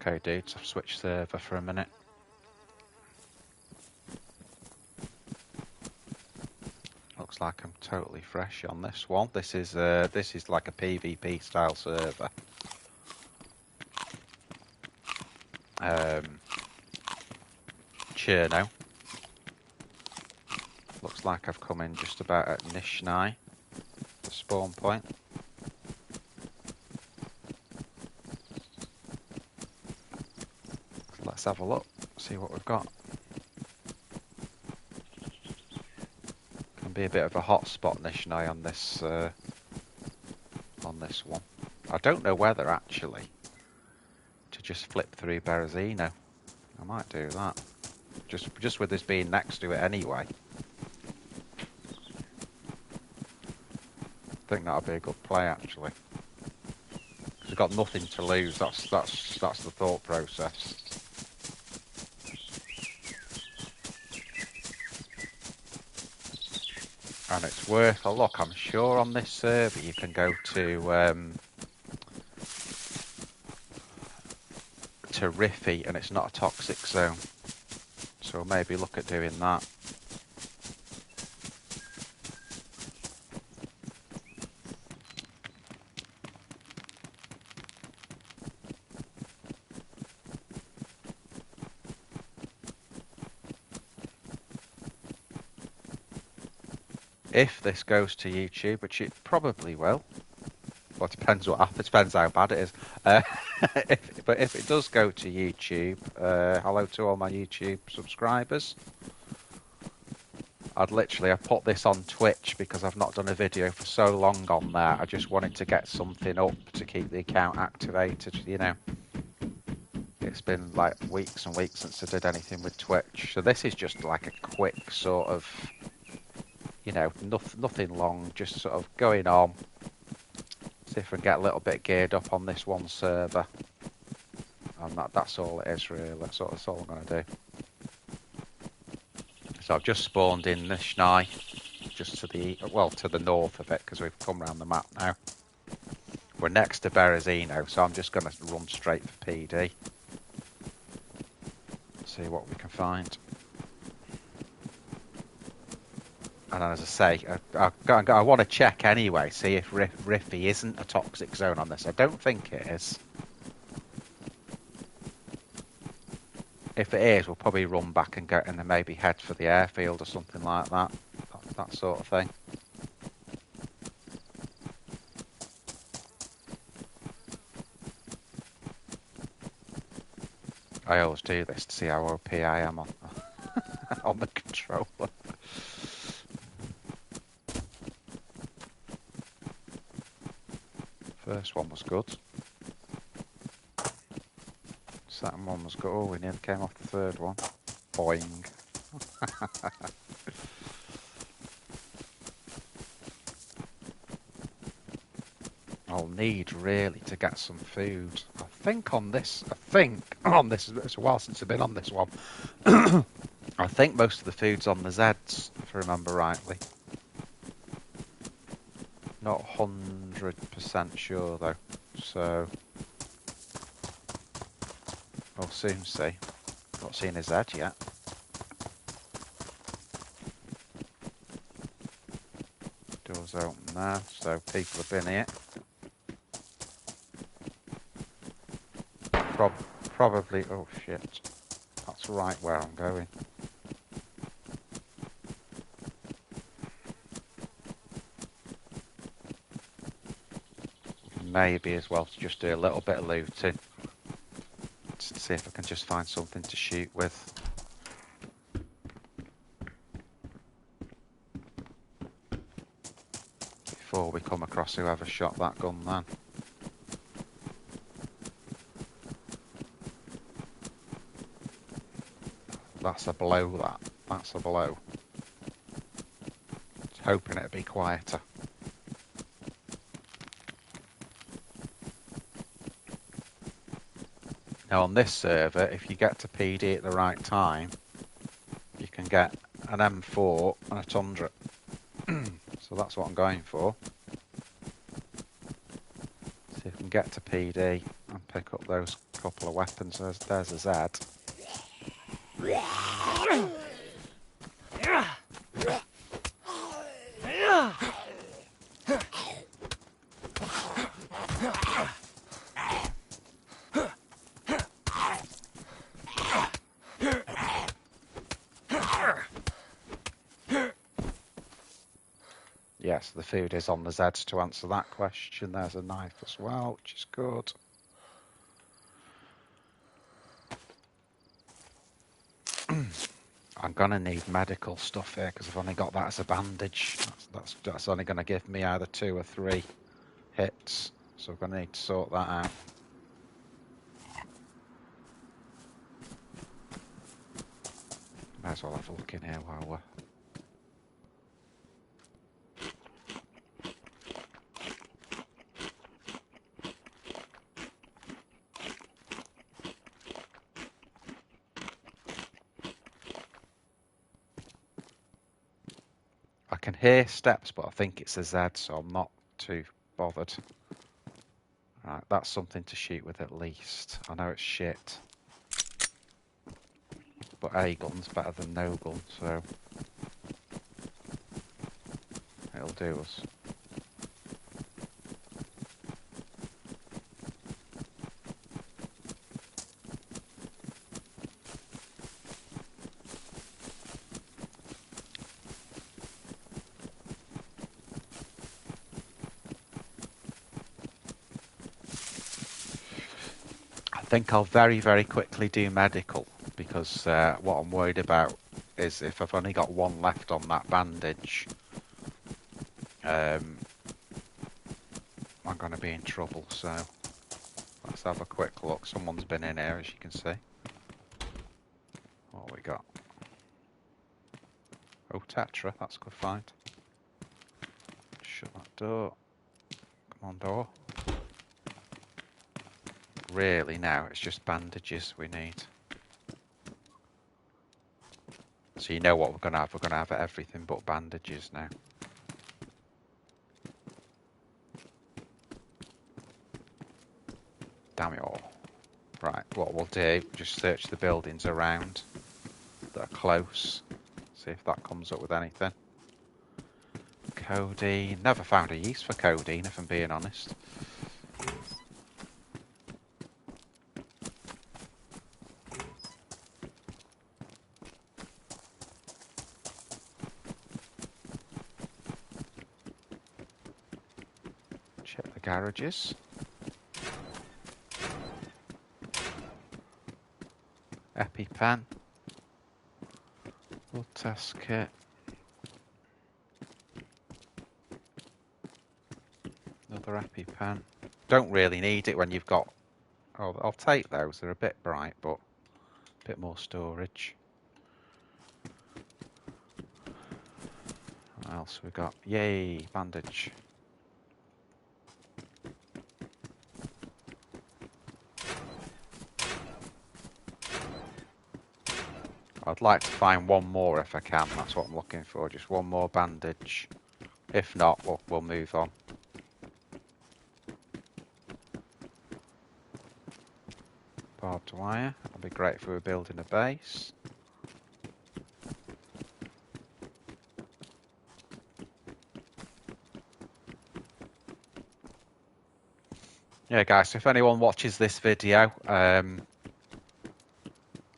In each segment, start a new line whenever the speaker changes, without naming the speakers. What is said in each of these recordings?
Okay, dudes, I've switched server for a minute. Looks like I'm totally fresh on this one. This is like a PvP style server. Cherno. Looks like I've come in just about at Nishnai, the spawn point. Let's have a look, see what we've got. Can be a bit of a hot spot, Nishnai, on this one. I don't know whether actually to just flip through Berezino. I might do that. Just with this being next to it anyway. I think that'll be a good play actually. Because we've got nothing to lose. That's the thought process. And it's worth a look. I'm sure on this server you can go to Riffy and it's not a toxic zone. So maybe look at doing that. If this goes to YouTube, which it probably will. Well, it depends what happens. Depends how bad it is. But if it does go to YouTube, hello to all my YouTube subscribers. I put this on Twitch because I've not done a video for so long on there. I just wanted to get something up to keep the account activated, you know. It's been like weeks and weeks since I did anything with Twitch. So this is just like a quick sort of, you know, nothing long, just sort of going on. See if we can get a little bit geared up on this one server. And that's all it is really, that's all I'm going to do. So I've just spawned in Nishnai, just to the north of it, because we've come around the map now. We're next to Berezino, so I'm just going to run straight for PD. See what we can find. And as I say, I want to check anyway, see if Riffy isn't a toxic zone on this. I don't think it is. If it is, we'll probably run back and go and then maybe head for the airfield or something like that. That sort of thing. I always do this to see how OP I am on on the controller. First one was good. Second one was good. Oh, we nearly came off the third one. Boing. I'll need really to get some food. I think on this, it's a while since I've been on this one. I think most of the food's on the Zeds, if I remember rightly. Not 100% sure though, so we'll soon see. Not seen a Z yet. Doors open there, so people have been here. Probably, oh shit, that's right where I'm going. Maybe as well to just do a little bit of looting. Just to see if I can just find something to shoot with. Before we come across whoever shot that gun then. That's a blow, that's a blow. Just hoping it'd be quieter. Now on this server, if you get to PD at the right time, you can get an M4 and a Tundra. So that's what I'm going for. See if I can get to PD and pick up those couple of weapons. There's a Z. Yes, the food is on the Zs to answer that question. There's a knife as well, which is good. I'm going to need medical stuff here because I've only got that as a bandage. That's only going to give me either 2 or 3 hits. So I'm going to need to sort that out. Might as well have a look in here while we're... I can hear steps, but I think it's a Z, so I'm not too bothered. Right, that's something to shoot with at least. I know it's shit. But a gun's better than no gun, so... it'll do us. I think I'll very, very quickly do medical, because what I'm worried about is if I've only got 1 left on that bandage, I'm going to be in trouble, so let's have a quick look. Someone's been in here, as you can see. What have we got? Oh, Tetra, that's a good find. Shut that door. Come on, door. Really now, it's just bandages we need. So you know what we're going to have. We're going to have everything but bandages now. Damn it all. Right, what we'll do, just search the buildings around that are close. See if that comes up with anything. Codeine. Never found a use for codeine, if I'm being honest. Check the garages. EpiPen. Blood test kit. Another EpiPen. Don't really need it when you've got... oh, I'll take those. They're a bit bright, but a bit more storage. What else we got? Yay, bandage. I'd like to find 1 more if I can. That's what I'm looking for. Just 1 more bandage. If not, we'll move on. Barbed wire. That'd be great if we were building a base. Yeah, guys, if anyone watches this video,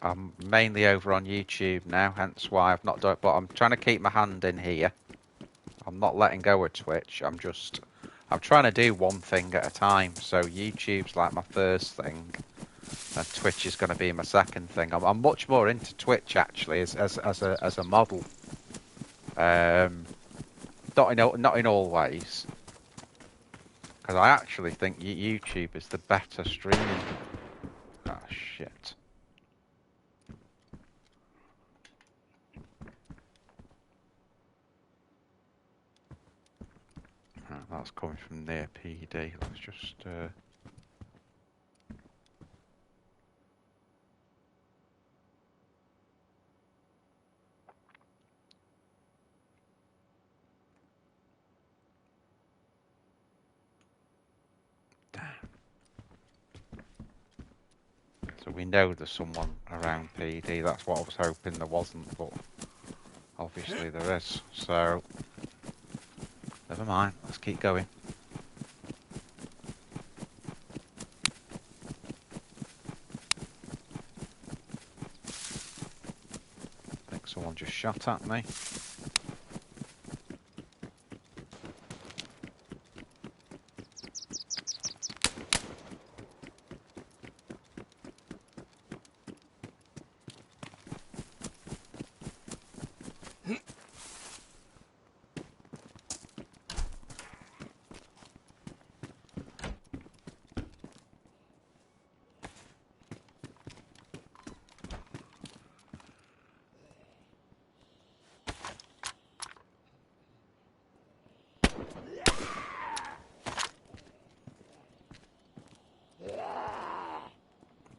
I'm mainly over on YouTube now, hence why I've not done it, but I'm trying to keep my hand in here. I'm not letting go of Twitch. I'm trying to do one thing at a time. So YouTube's like my first thing, and Twitch is going to be my second thing. I'm much more into Twitch actually as a model. Not in all ways, because I actually think YouTube is the better streaming. Ah, shit. Right, that's coming from near PD. Let's just... Damn. So we know there's someone around PD. That's what I was hoping there wasn't, but obviously there is. So never mind. Let's keep going. I think someone just shot at me.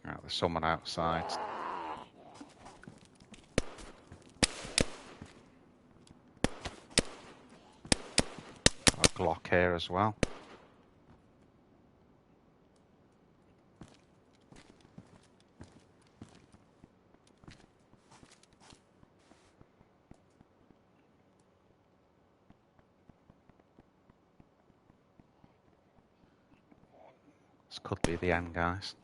Right, there's someone outside. Got a Glock here as well. This could be the end, guys.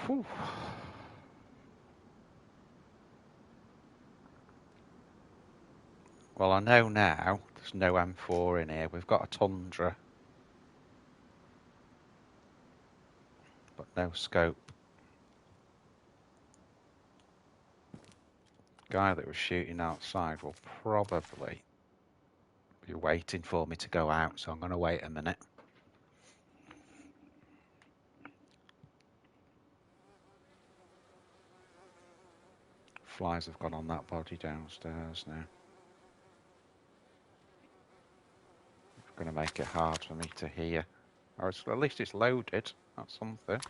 Whew. Well, I know now there's no M4 in here. We've got a Tundra, but no scope. Guy that was shooting outside will probably be waiting for me to go out, so I'm going to wait a minute. Flies have gone on that body downstairs now. It's going to make it hard for me to hear. Or at least it's loaded. That's something.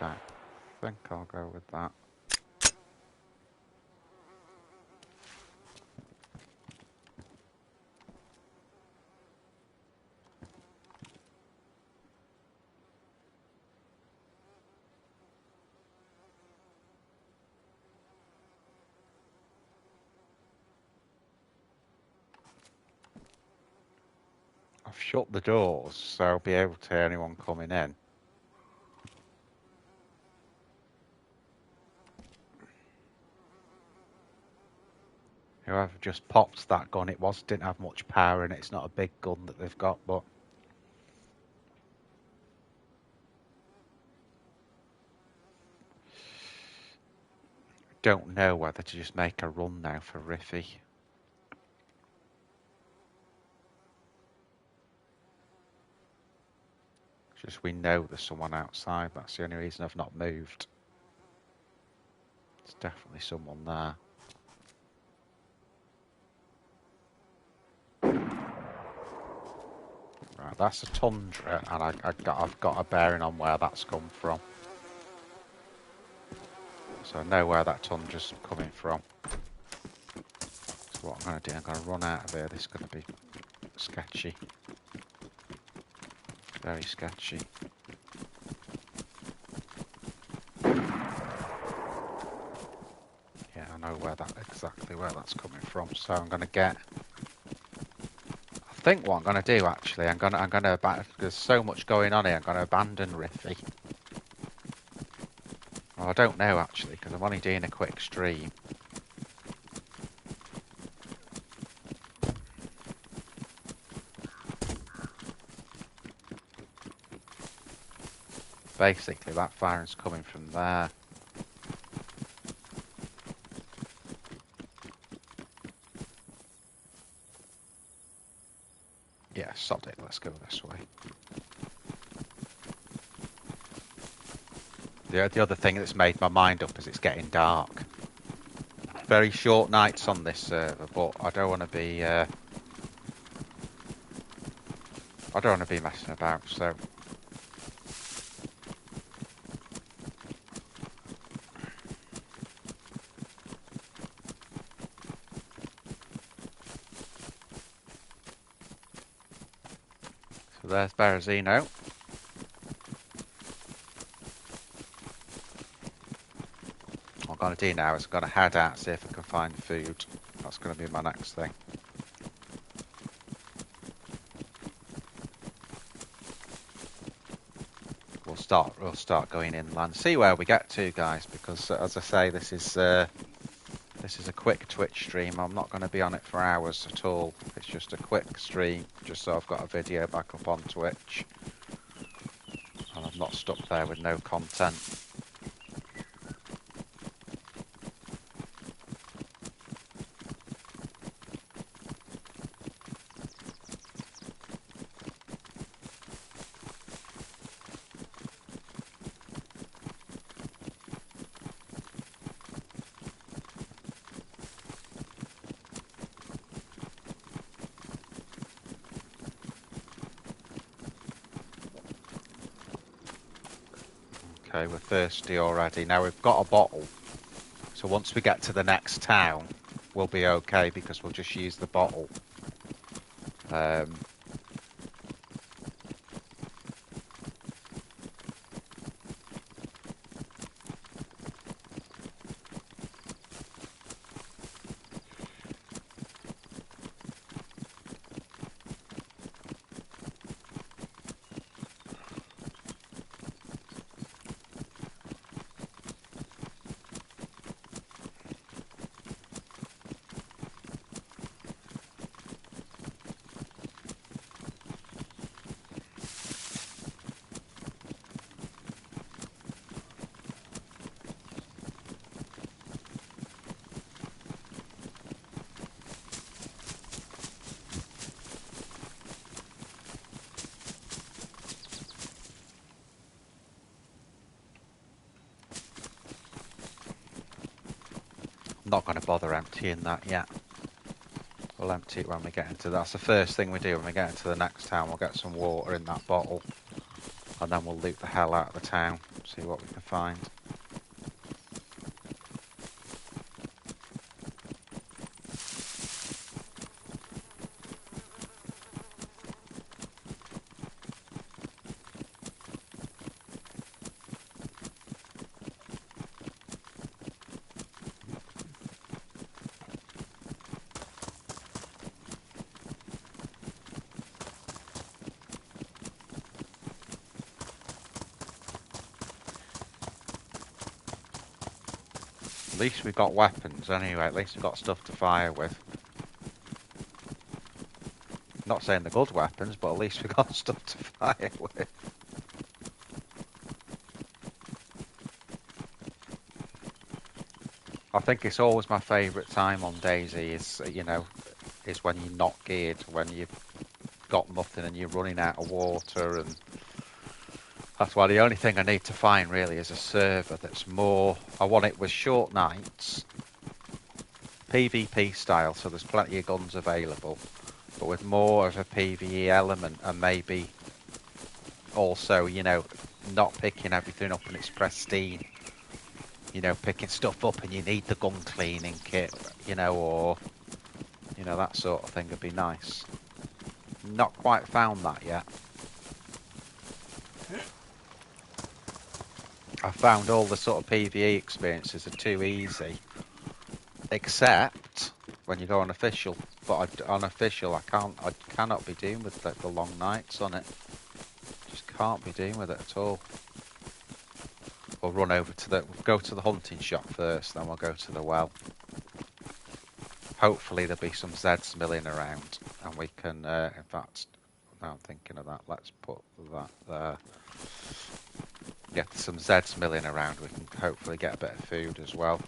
Okay, I think I'll go with that. I've shut the doors, so I'll be able to hear anyone coming in. Whoever just popped that gun, didn't have much power, and it's not a big gun that they've got, but don't know whether to just make a run now for Riffy. Just we know there's someone outside. That's the only reason I've not moved. There's definitely someone there. Right, that's a Tundra, and I've got a bearing on where that's come from. So I know where that Tundra's coming from. So what I'm going to do, I'm going to run out of here. This is going to be sketchy. Very sketchy. Yeah, I know exactly where that's coming from. So I'm gonna get. I think what I'm gonna do actually, I'm gonna there's so much going on here. I'm gonna abandon Riffy. Well, I don't know actually because I'm only doing a quick stream. Basically, that firing's coming from there. Yeah, sod it. Let's go this way. The other thing that's made my mind up is it's getting dark. Very short nights on this server, but I don't want to be. I don't want to be messing about. So. So there's Berezino. What I'm going to do now is I'm going to head out, see if I can find food. That's going to be my next thing. We'll start going inland. See where we get to, guys, because as I say, this is a quick Twitch stream. I'm not going to be on it for hours at all. It's just a quick stream, just so I've got a video back up on Twitch. And I'm not stuck there with no content. Okay, we're thirsty already. Now we've got a bottle, so once we get to the next town, we'll be okay because we'll just use the bottle. Not going to bother emptying that yet. We'll empty it when we get into that's the first thing we do when we get into the next town. We'll get some water in that bottle, and then we'll loot the hell out of the town, see what we can find. At least we've got weapons anyway, at least we've got stuff to fire with. Not saying they're good weapons, but at least we've got stuff to fire with. I think it's always my favourite time on DayZ is, you know, is when you're not geared, when you've got nothing and you're running out of water, and that's why the only thing I need to find really is a server that's more, I want it with short nights, PvP style, so there's plenty of guns available, but with more of a PvE element, and maybe also, you know, not picking everything up and it's pristine. You know, picking stuff up and you need the gun cleaning kit, you know, or, you know, that sort of thing would be nice. Not quite found that yet. I found all the sort of PvE experiences are too easy. Except when you go on official. But on official, I cannot be doing with the long nights on it. Just can't be doing with it at all. We'll run over to we'll go to the hunting shop first, then we'll go to the well. Hopefully there'll be some Zeds milling around, and we can, in fact, now I'm thinking of that, let's put that there. Yeah, some Zeds milling around, we can hopefully get a bit of food as well.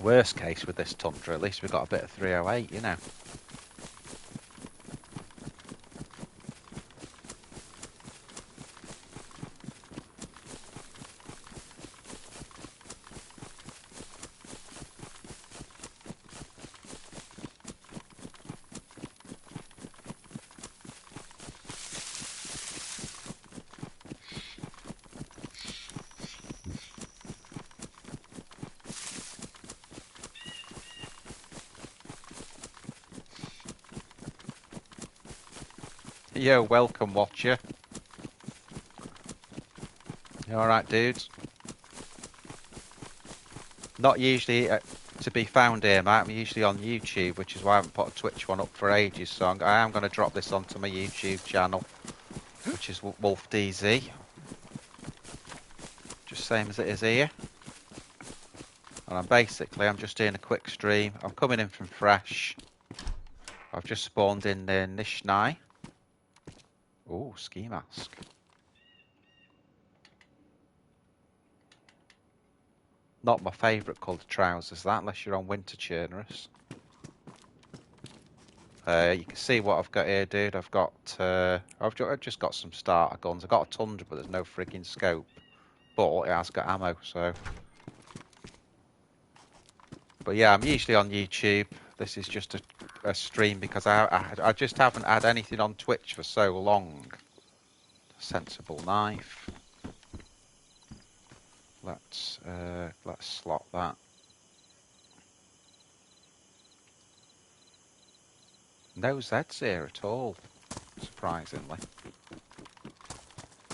Worst case with this Tundra, at least we've got a bit of 308, you know. Yo, welcome, watcher. You alright, dudes? Not usually to be found here, mate. I'm usually on YouTube, which is why I haven't put a Twitch one up for ages. So I am going to drop this onto my YouTube channel, which is Wolff DayZ. Just same as it is here. And I'm just doing a quick stream. I'm coming in from Fresh. I've just spawned in Nishnai. Oh, ski mask. Not my favourite coloured trousers, that, unless you're on winter Chernarus. You can see what I've got here, dude. I've just got some starter guns. I've got a Tundra, but there's no frigging scope. But it has got ammo, so. But yeah, I'm usually on YouTube. This is just a stream because I just haven't had anything on Twitch for so long. Sensible knife. Let's slot that. No Zeds here at all, surprisingly.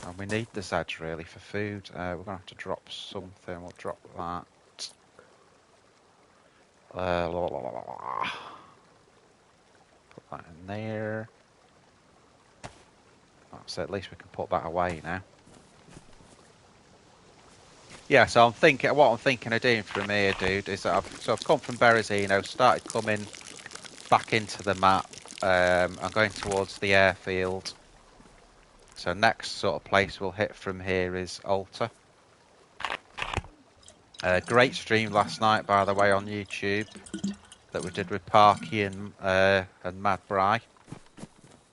And we need the Zeds really for food. We're gonna have to drop something. We'll drop that. Put that in there. So at least we can put that away now. Yeah, so what I'm thinking of doing from here, dude, is that I've come from Berezino, started coming back into the map. I'm going towards the airfield. So next sort of place we'll hit from here is Alta. Great stream last night, by the way, on YouTube that we did with Parky and Mad Bry.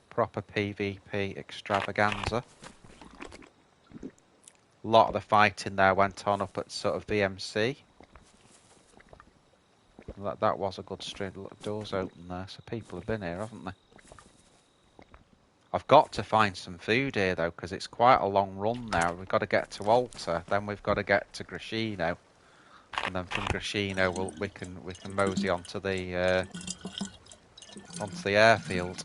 Proper PvP extravaganza. A lot of the fighting there went on up at sort of VMC. That was a good stream. Look, doors open there, so people have been here, haven't they? I've got to find some food here though, because it's quite a long run now. We've got to get to Alta, then we've got to get to Grashino, and then from Grashino we can mosey onto the airfield.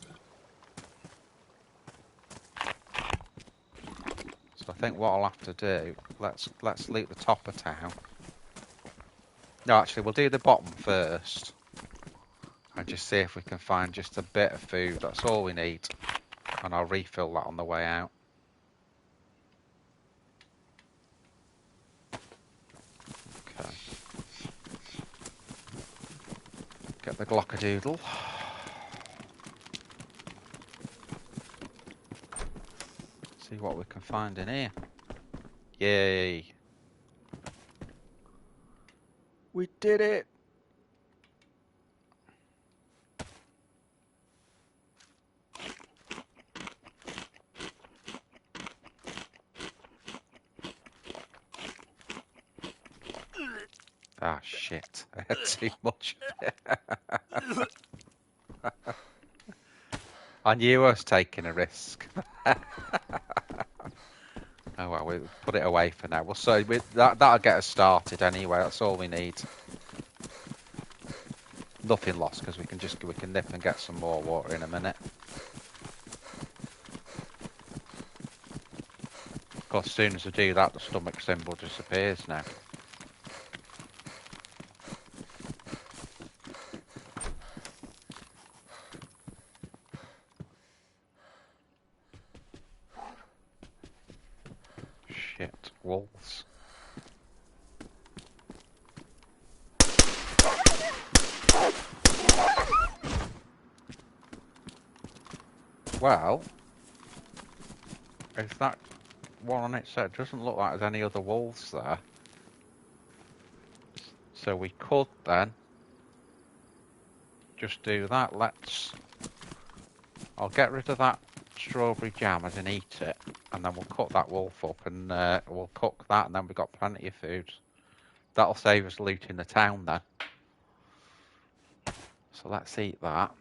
So I think what I'll have to do, let's loot the top of town. No, actually, we'll do the bottom first, and just see if we can find just a bit of food. That's all we need. And I'll refill that on the way out. Okay. Get the Glockadoodle. See what we can find in here. Yay. We did it. Ah, shit. I had too much. I knew I was taking a risk. Oh well, we'll put it away for now. That'll get us started anyway. That's all we need. Nothing lost because we can nip and get some more water in a minute. Of course, as soon as we do that, the stomach symbol disappears now. Shit, wolves. Well, is that one on its head? Doesn't look like there's any other wolves there. So we could then just do that. I'll get rid of that strawberry jam and eat it, and then we'll cut that wolf up and we'll cook that, and then we've got plenty of food. That'll save us looting the town then. So let's eat that.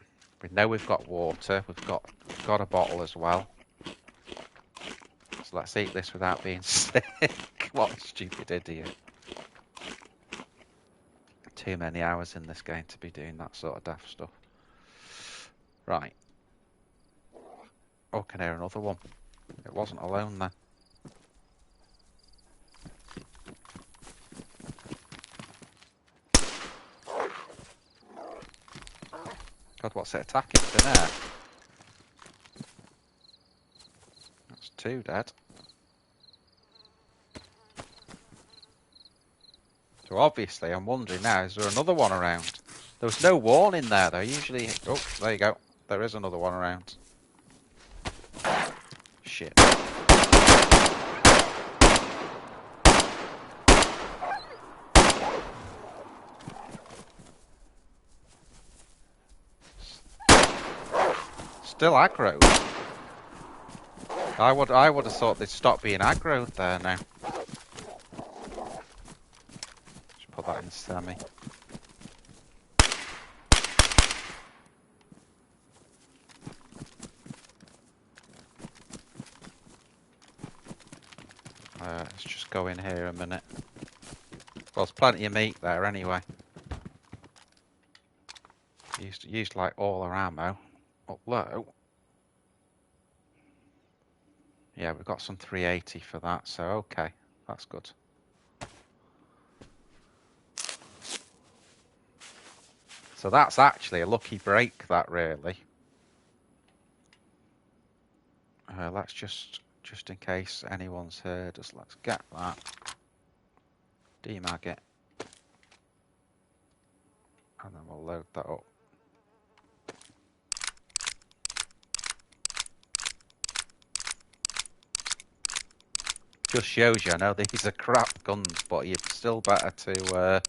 We know we've got water. We've got a bottle as well. So let's eat this without being sick. What a stupid idiot. Too many hours in this game to be doing that sort of daft stuff. Right. Oh, can I hear another one? It wasn't alone then. God, what's it attacking? Thin air. That's two dead. So obviously, I'm wondering now, is there another one around? There was no warning there, though. Usually... Oh, there you go. There is another one around. Shit. Still aggroed. I would have thought they'd stop being aggroed there now. Just put that in semi. Let's just go in here a minute. Well, there's plenty of meat there anyway. Used like all our ammo. Although, yeah, we've got some 380 for that, so okay, that's good. So that's actually a lucky break, that really. Let's just in case anyone's heard us, let's get that. Demag it. And then we'll load that up. Just shows you, I know these are crap guns, but you'd still better to,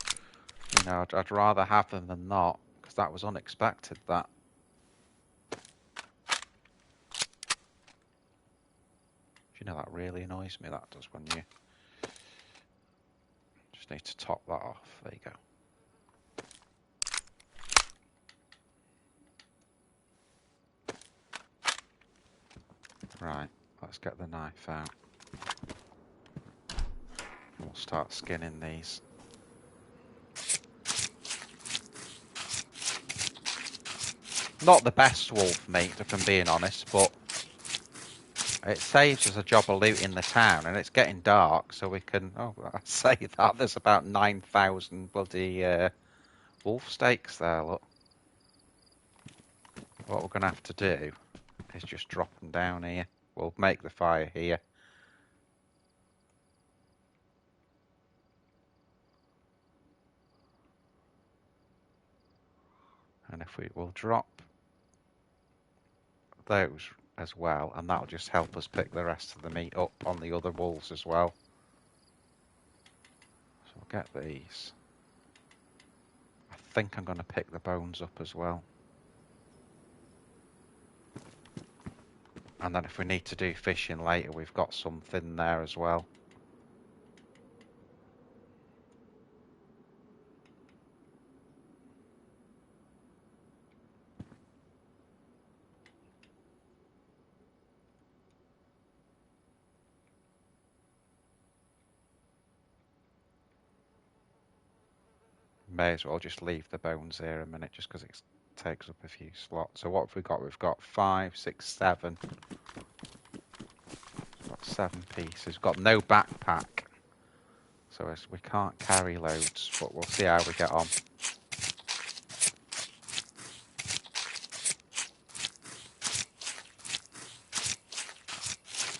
you know, I'd rather have them than not, because that was unexpected, that. You know, that really annoys me, that does, when you... Just need to top that off, there you go. Right, let's get the knife out. We'll start skinning these. Not the best wolf meat, if I'm being honest, but it saves us a job of looting the town, and it's getting dark, so we can... Oh, I say that, there's about 9,000 bloody wolf steaks there, look. What we're going to have to do is just drop them down here. We'll make the fire here. And if we'll drop those as well, and that'll just help us pick the rest of the meat up on the other wolves as well. So we'll get these. I think I'm going to pick the bones up as well. And then if we need to do fishing later, we've got something there as well. May as well just leave the bones here a minute just because it takes up a few slots. So what have we got? We've got 5, 6, 7. We've got 7 pieces. We've got no backpack. So we can't carry loads, but we'll see how we get on.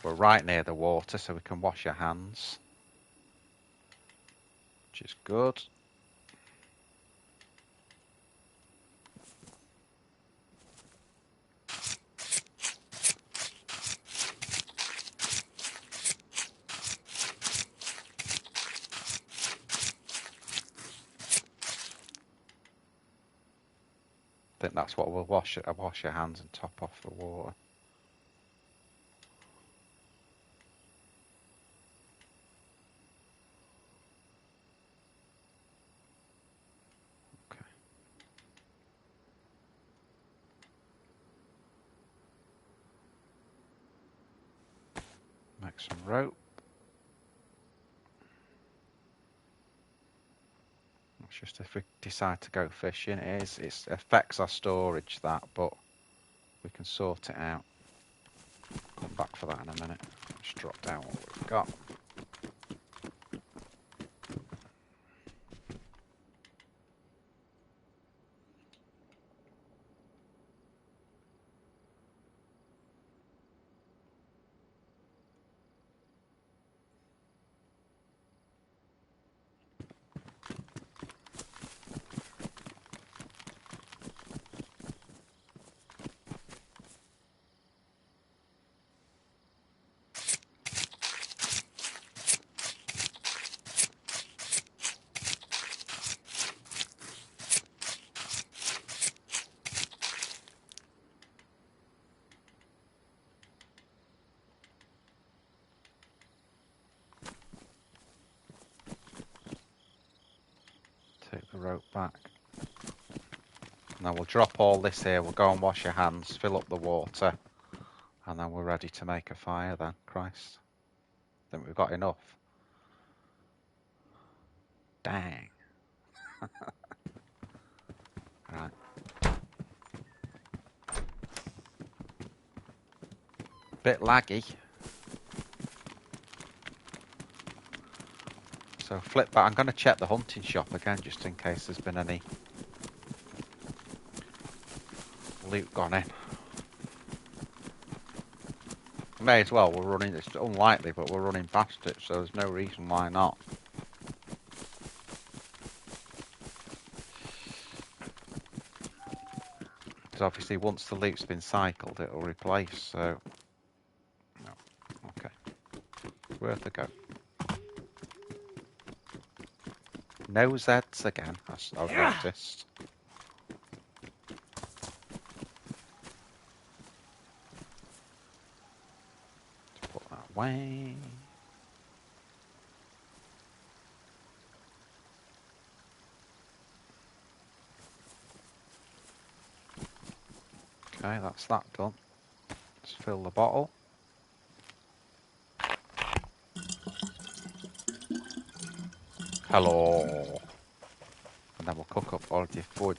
We're right near the water, so we can wash our hands, which is good. I think that's what we'll wash your hands and top off the water. Okay. Make some rope. It's just if we decide to go fishing, it affects our storage, that, but we can sort it out. Come back for that in a minute. Let's drop down what we've got. Take the rope back. Now we'll drop all this here, we'll go and wash your hands, fill up the water, and then we're ready to make a fire then. Christ. I think we've got enough. Dang. Right. Bit laggy. So flip back. I'm going to check the hunting shop again just in case there's been any loot gone in. May as well, we're running, it's unlikely, but we're running past it, so there's no reason why not. Because obviously once the loot's been cycled, it'll replace, so... No. Okay. Worth a go. No Zs again, as I've noticed. Put that away. Okay, that's that done. Let's fill the bottle. Hello. And then we'll cook up all the food.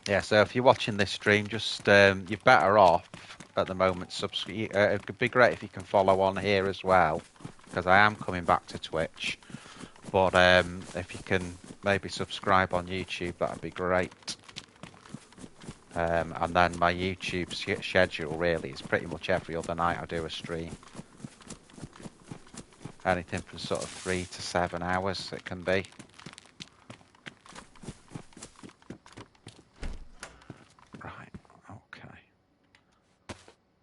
Yeah, so if you're watching this stream, just you're better off at the moment. It could be great if you can follow on here as well, because I am coming back to Twitch. But if you can maybe subscribe on YouTube, that'd be great. And then my YouTube schedule really is pretty much every other night I do a stream. Anything from sort of 3 to 7 hours it can be. Right, okay.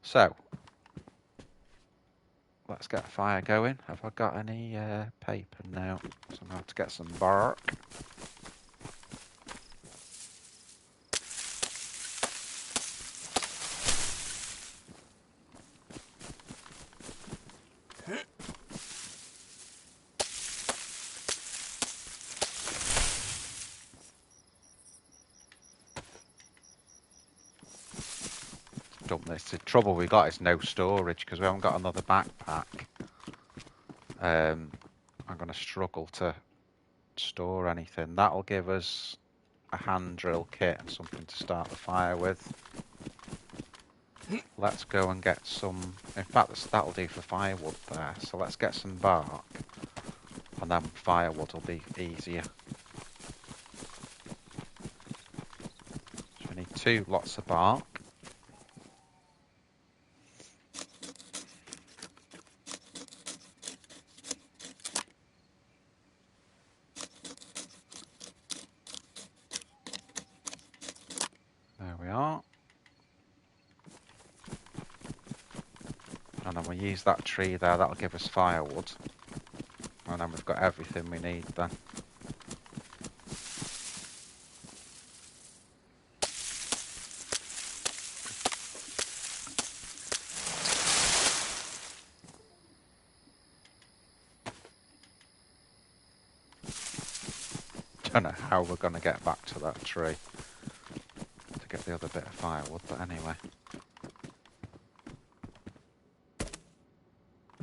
So, let's get a fire going. Have I got any paper now? So I'm going to have to get some bark. The trouble we got is no storage because we haven't got another backpack. I'm going to struggle to store anything. That'll give us a hand drill kit and something to start the fire with. Let's go and get some... In fact, that'll do for firewood there. So let's get some bark. And then firewood will be easier. So we need 2 lots of bark. There we are. And then we'll use that tree there, that'll give us firewood. And then we've got everything we need then. Don't know how we're going to get back to that tree to get the other bit of firewood, but anyway.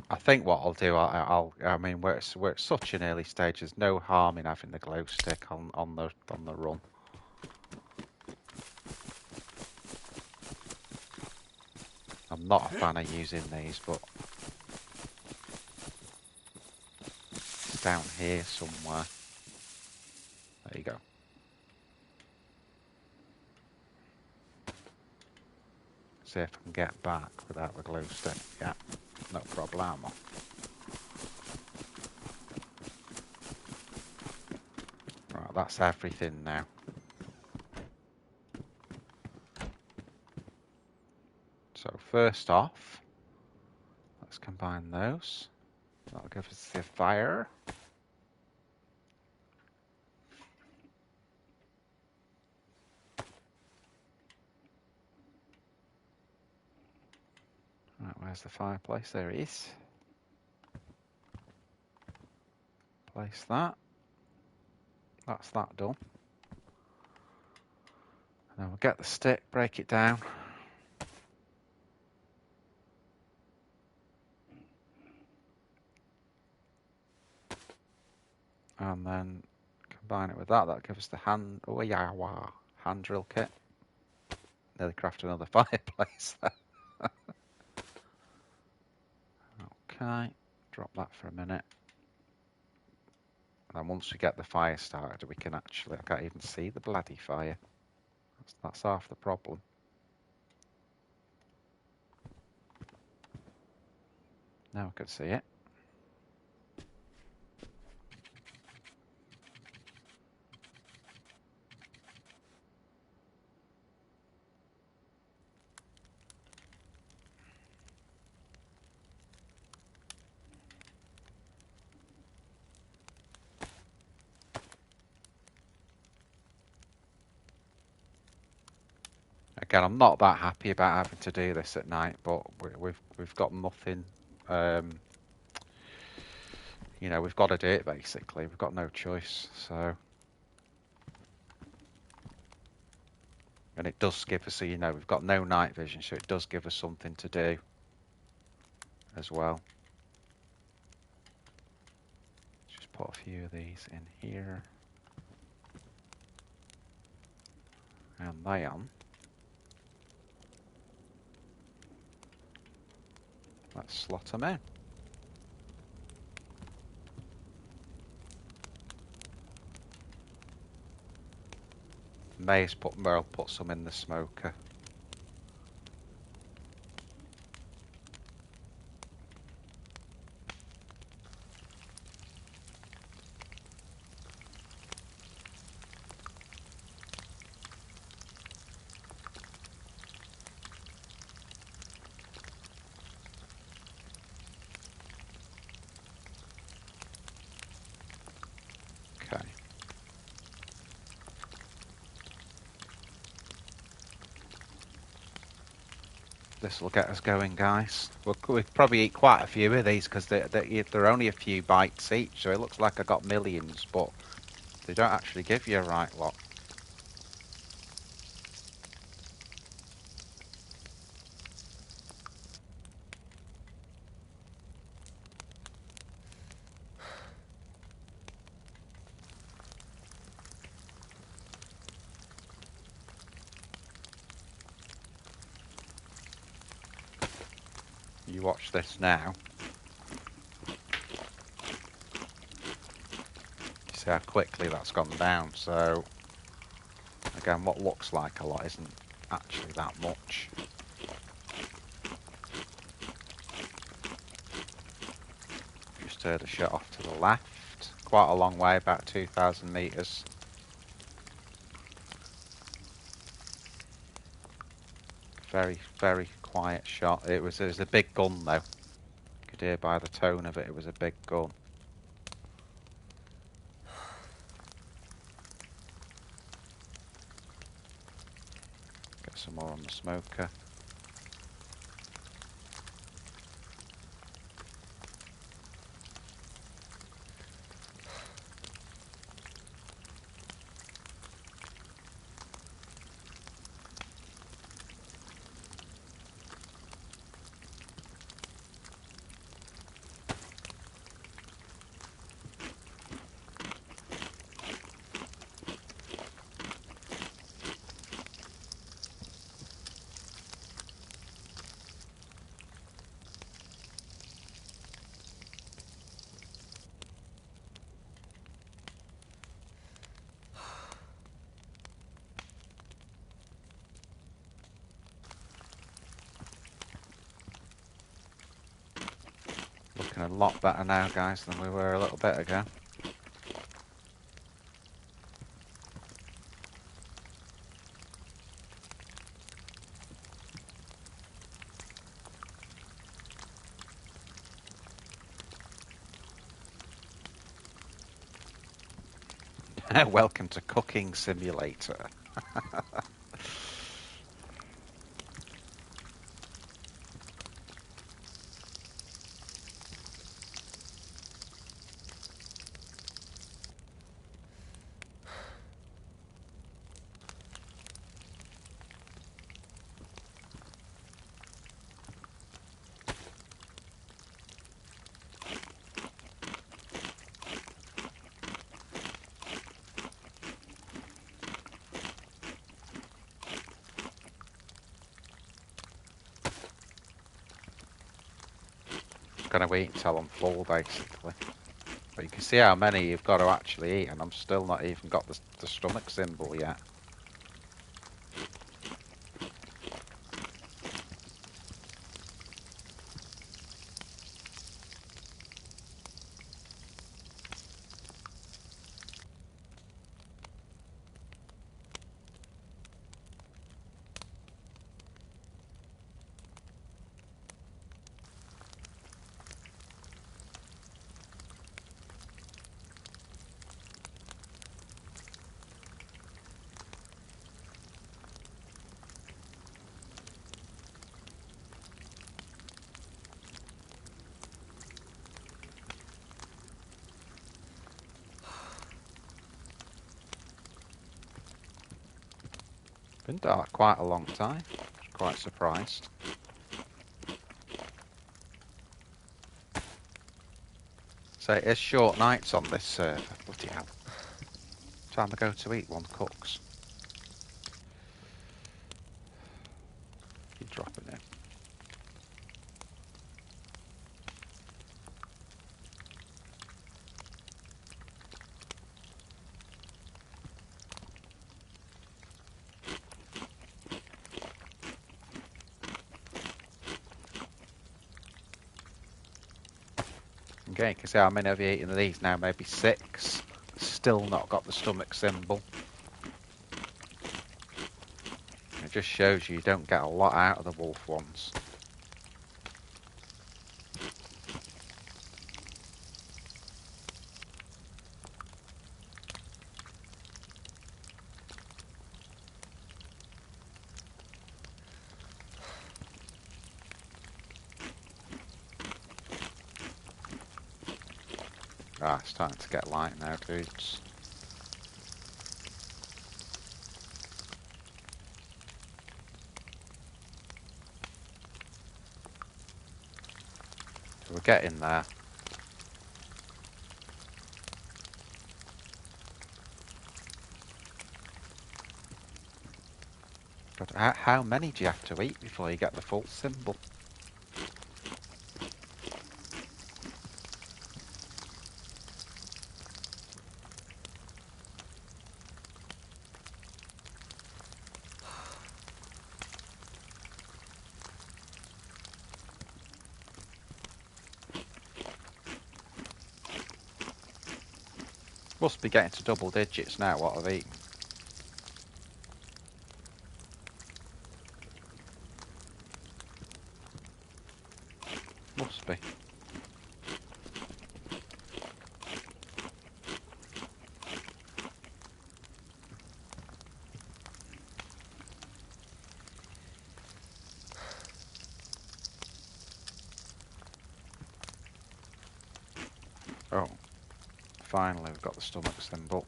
I think what I'll do, I mean, we're at such an early stage. There's no harm in having the glow stick on the run. I'm not a fan of using these, but it's down here somewhere. There you go. See if I can get back without the glow stick. Yeah, no problemo. Right, that's everything now. So first off, let's combine those. That'll give us the fire. Right, where's the fireplace? There it is. Place that. That's that done. And then we'll get the stick, break it down. And then combine it with that. That'll give us the hand drill kit. Nearly crafted another fireplace there. Okay, drop that for a minute. And then once we get the fire started, we can actually, I can't even see the bloody fire. That's half the problem. Now I can see it. Again, I'm not that happy about having to do this at night, but we've got nothing. You know, we've got to do it basically. We've got no choice. So, and it does give us, you know, we've got no night vision, so it does give us something to do as well. Just put a few of these in here, and they on. Let's slot them in. I'll put some in the smoker. Okay. This will get us going, guys. We'll probably eat quite a few of these because they're only a few bites each, so it looks like I got millions, but they don't actually give you a right lot. watch this now. You see how quickly that's gone down. So again, what looks like a lot isn't actually that much. Just heard a shot off to the left. Quite a long way, about 2,000 metres. Very, very quiet shot. It was a big gun though. You could hear by the tone of it, it was a big gun. Get some more on the smoker. Looking a lot better now, guys, than we were a little bit ago. Welcome to Cooking Simulator. Gonna wait until I'm full, basically. But you can see how many you've got to actually eat, and I'm still not even got the stomach symbol yet. Been dark quite a long time. Quite surprised. So it is short nights on this server. Bloody hell. Time to go to eat, one cooks. Keep dropping in. Okay, you can see how many have you eaten of these now, maybe 6. Still not got the stomach symbol. It just shows you don't get a lot out of the Wolff ones. Ah, it's starting to get light now, dudes. So we're getting there. But how many do you have to eat before you get the full symbol? Must be getting to double digits now, what I've eaten. Must be. Oh, finally we've got the stomach symbol.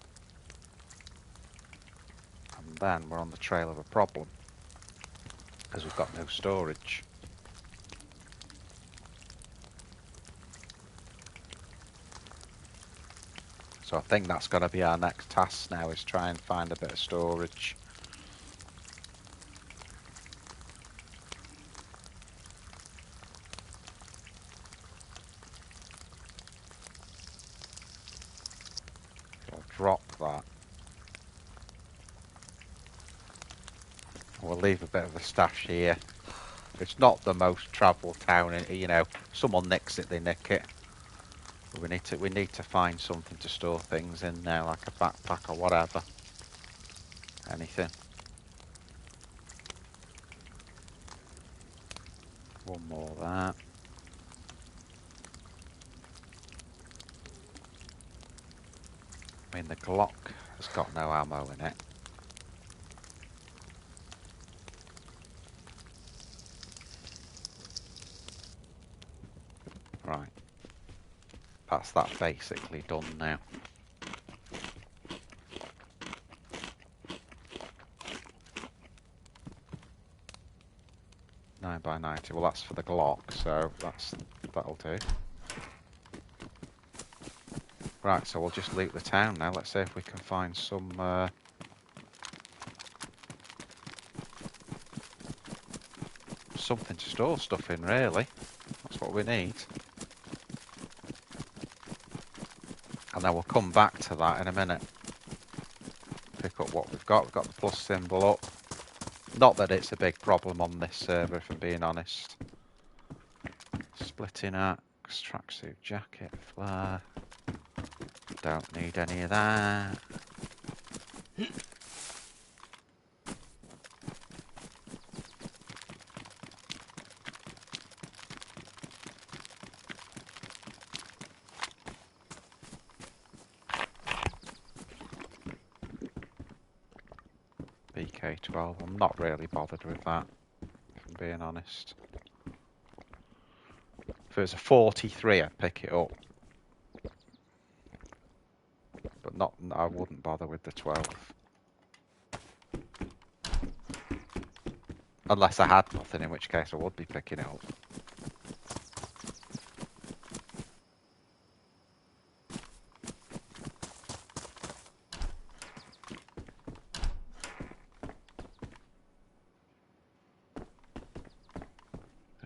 And then we're on the trail of a problem, because we've got no storage. So I think that's going to be our next task now, is try and find a bit of storage. I'll drop that. We'll leave a bit of a stash here. It's not the most travelled town, you know. Someone nicks it, they nick it. But we need to find something to store things in there, like a backpack or whatever. Anything. One more of that. I mean, the Glock has got no ammo in it. Right. That's that basically done now. 9x90. Well, that's for the Glock, so that'll do. Right, so we'll just loot the town now. Let's see if we can find some something to store stuff in, really. That's what we need. And then we'll come back to that in a minute. Pick up what we've got. We've got the plus symbol up. Not that it's a big problem on this server, if I'm being honest. Splitting axe, tracksuit jacket, flare. Don't need any of that. BK12, I'm not really bothered with that, if I'm being honest. If it was a 43, I'd pick it up. But not, I wouldn't bother with the 12. Unless I had nothing, in which case I would be picking it up.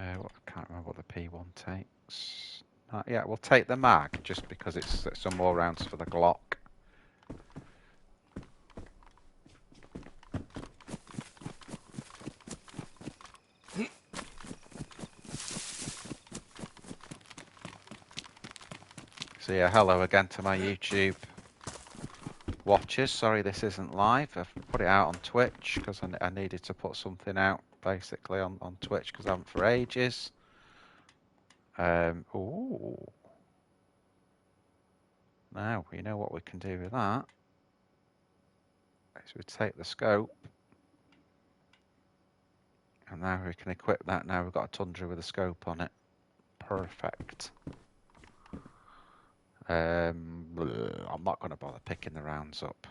I can't remember what the P1 takes. Yeah, we'll take the mag, just because it's some more rounds for the Glock. So yeah, hello again to my YouTube watchers. Sorry this isn't live. I've put it out on Twitch because I needed to put something out basically on Twitch because I haven't for ages. Ooh. Now, you know what we can do with that? Is we take the scope. And now we can equip that. Now we've got a Tundra with a scope on it. Perfect. I'm not going to bother picking the rounds up.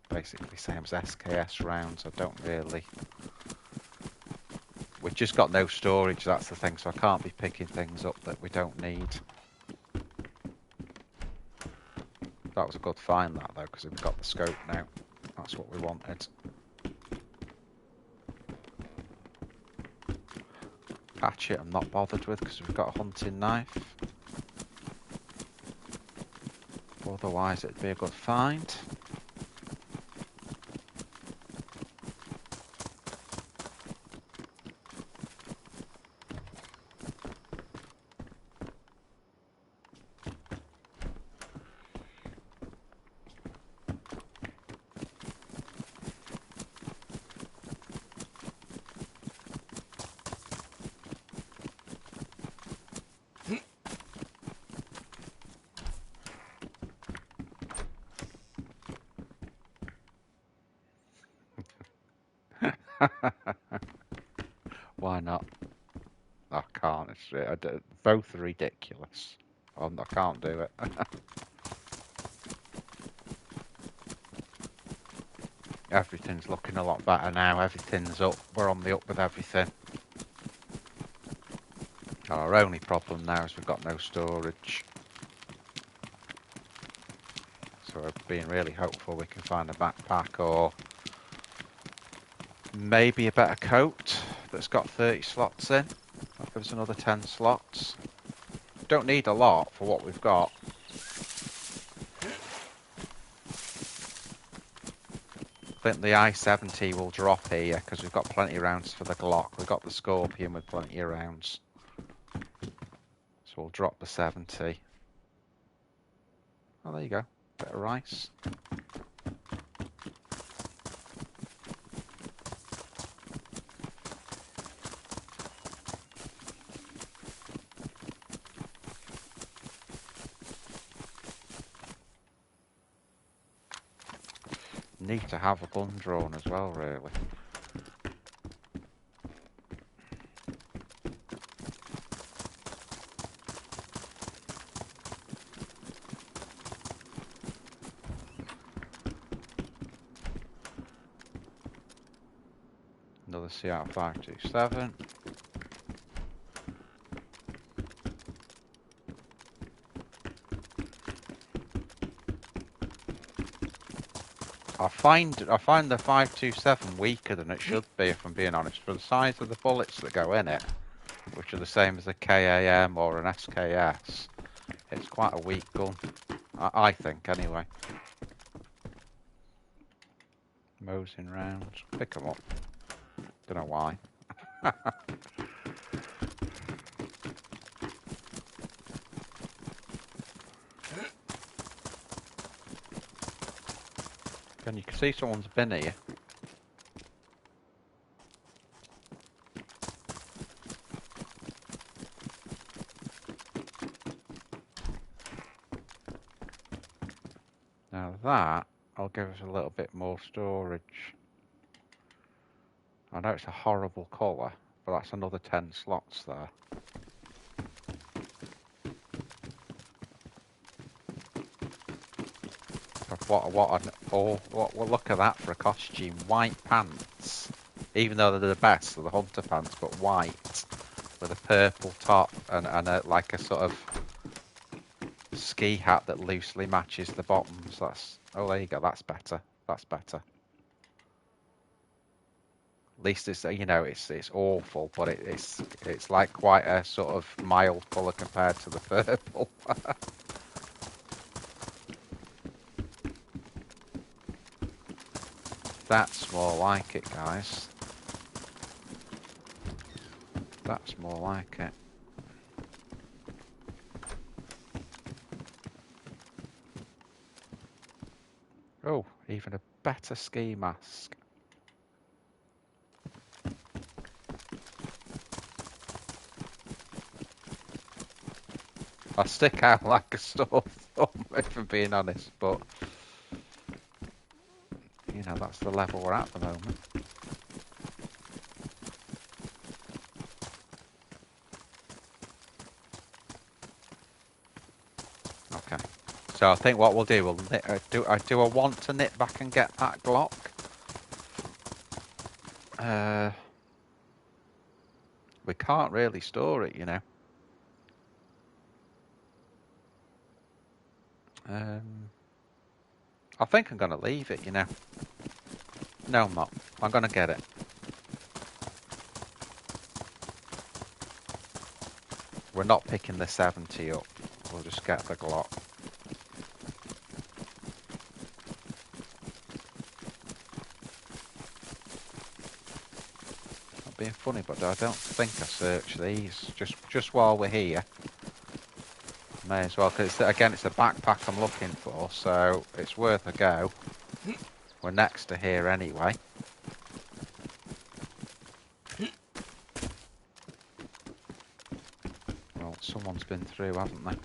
Basically same as SKS rounds. I don't really... We've just got no storage, that's the thing, so I can't be picking things up that we don't need. That was a good find, that, though, because we've got the scope now. That's what we wanted. Hatchet I'm not bothered with, because we've got a hunting knife. Otherwise, it'd be a good find. Why not? I can't. Both are ridiculous. I can't do it. Everything's looking a lot better now. Everything's up. We're on the up with everything. Our only problem now is we've got no storage. So we're being really hopeful we can find a backpack or maybe a better coat that's got 30 slots in. That gives us another 10 slots. Don't need a lot for what we've got. I think the I-70 will drop here because we've got plenty of rounds for the Glock. We've got the Scorpion with plenty of rounds. So we'll drop the 70. Oh, there you go. Bit of rice. Need to have a gun drawn as well, really. Another CR527. I find the 527 weaker than it should be, if I'm being honest, for the size of the bullets that go in it, which are the same as a KAM or an SKS. It's quite a weak gun, I think, anyway. Mosing rounds, pick them up. Don't know why. And you can see someone's been here. Now that will give us a little bit more storage. I know it's a horrible colour, but that's another 10 slots there. What look at that for a costume. White pants. Even though they're the best, they're the hunter pants, but white. With a purple top and like a sort of ski hat that loosely matches the bottoms. Oh, there you go, that's better. That's better. At least it's, you know, it's awful, but it's like quite a sort of mild colour compared to the purple. That's more like it, guys. That's more like it. Oh, even a better ski mask. I stick out like a sore thumb, if I'm being honest, but you know, that's the level we're at the moment. Okay, so I think what we'll do, do I want to nip back and get that Glock? We can't really store it, you know. I think I'm going to leave it, you know. No, I'm not. I'm going to get it. We're not picking the 70 up. We'll just get the Glock. Not being funny, but I don't think I searched these. Just while we're here. May as well, because again, it's a backpack I'm looking for, so it's worth a go. We're next to here anyway. Well, someone's been through, haven't they?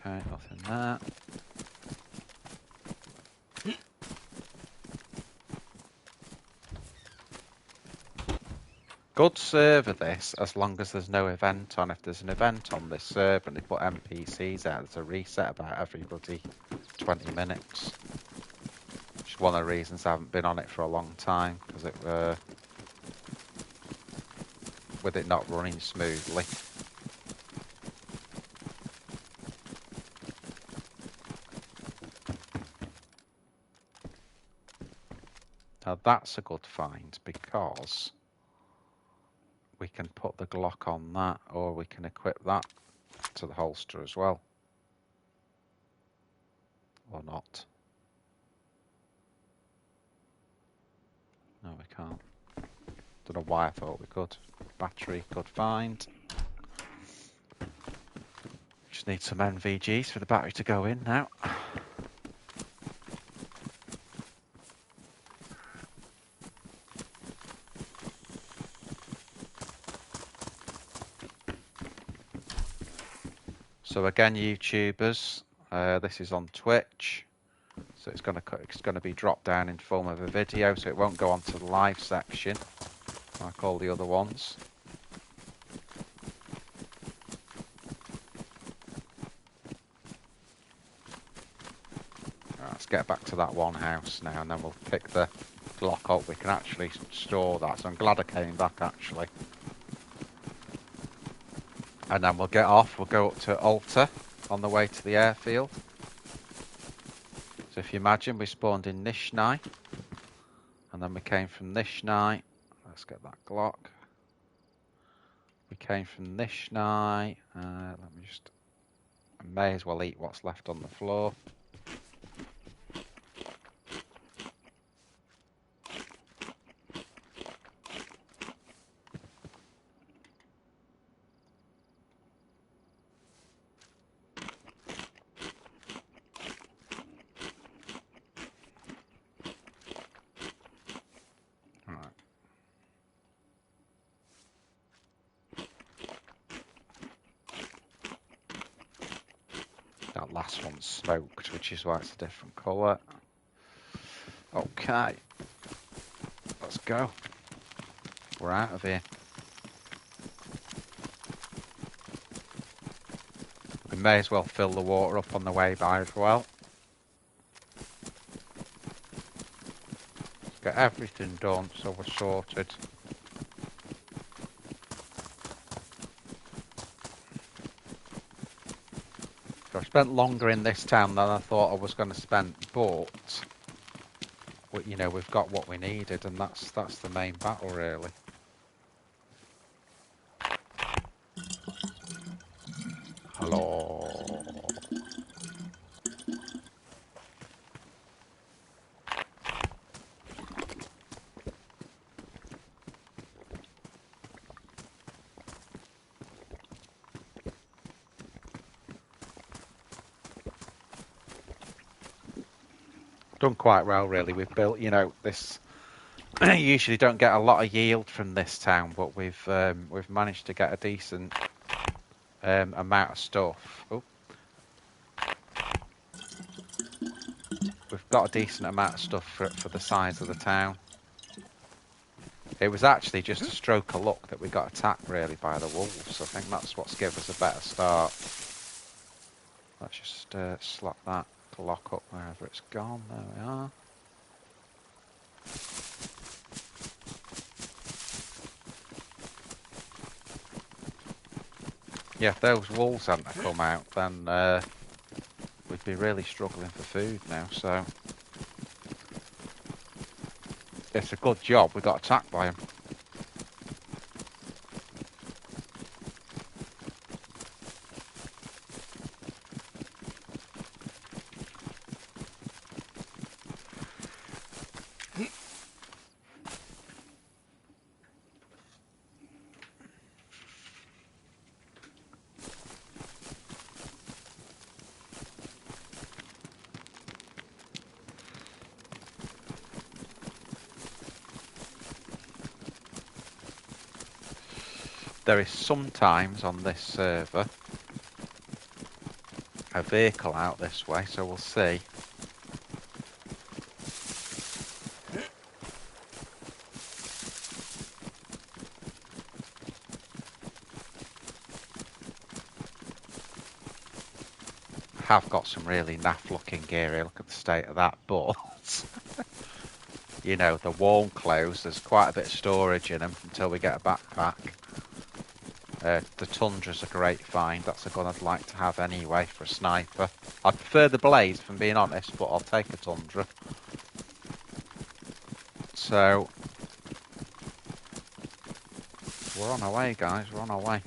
Okay, nothing there. Good server this, as long as there's no event on. If there's an event on this server and they put NPCs out, there's a reset about every bloody 20 minutes. Which is one of the reasons I haven't been on it for a long time, because it with it not running smoothly. Now that's a good find, because we can put the Glock on that, or we can equip that to the holster as well. Or not. No, we can't. Don't know why I thought we could. Battery, good find. Just need some NVGs for the battery to go in now. So again, YouTubers, this is on Twitch, so it's going to be dropped down in form of a video, so it won't go onto the live section like all the other ones. Right, let's get back to that one house now, and then we'll pick the Glock up. We can actually store that, so I'm glad I came back actually. And then we'll get off, we'll go up to Alta on the way to the airfield. So if you imagine, we spawned in Nishnai, and then we came from Nishnai. Let's get that Glock. We came from Nishnai. Let me just... I may as well eat what's left on the floor. That last one's smoked, which is why it's a different colour. Okay. Let's go. We're out of here. We may as well fill the water up on the way by as well. Let's get everything done so we're sorted. So I've spent longer in this town than I thought I was going to spend, but you know, we've got what we needed, and that's the main battle really. Hello. Done quite well really. We've built, you know, this usually don't get a lot of yield from this town, but we've managed to get a decent amount of stuff. Oh. We've got a decent amount of stuff for the size of the town. It was actually just a stroke of luck that we got attacked really by the wolves. I think that's what's given us a better start. Let's just slot that Glock up wherever it's gone. There we are. Yeah, if those wolves hadn't come out, then we'd be really struggling for food now, so it's a good job we got attacked by them. There is sometimes on this server a vehicle out this way, so we'll see. Have got some really naff looking gear here, look at the state of that, but you know, the warm clothes, there's quite a bit of storage in them until we get a backpack. The Tundra's a great find, that's a gun I'd like to have anyway for a sniper. I prefer the Blaze, if I'm being honest, but I'll take a Tundra. So, we're on our way, guys, we're on our way.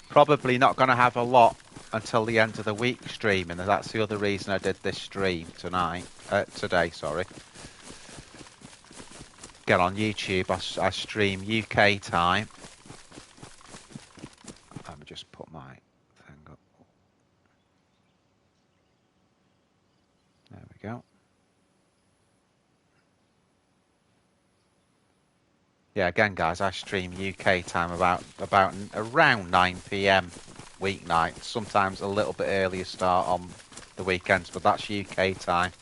Probably not going to have a lot until the end of the week streaming, and that's the other reason I did this stream today, sorry. Get on YouTube, I stream UK time. Let me just put my thing up. There we go. Yeah, again, guys, I stream UK time about around 9 PM weeknight. Sometimes a little bit earlier start on the weekends, but that's UK time.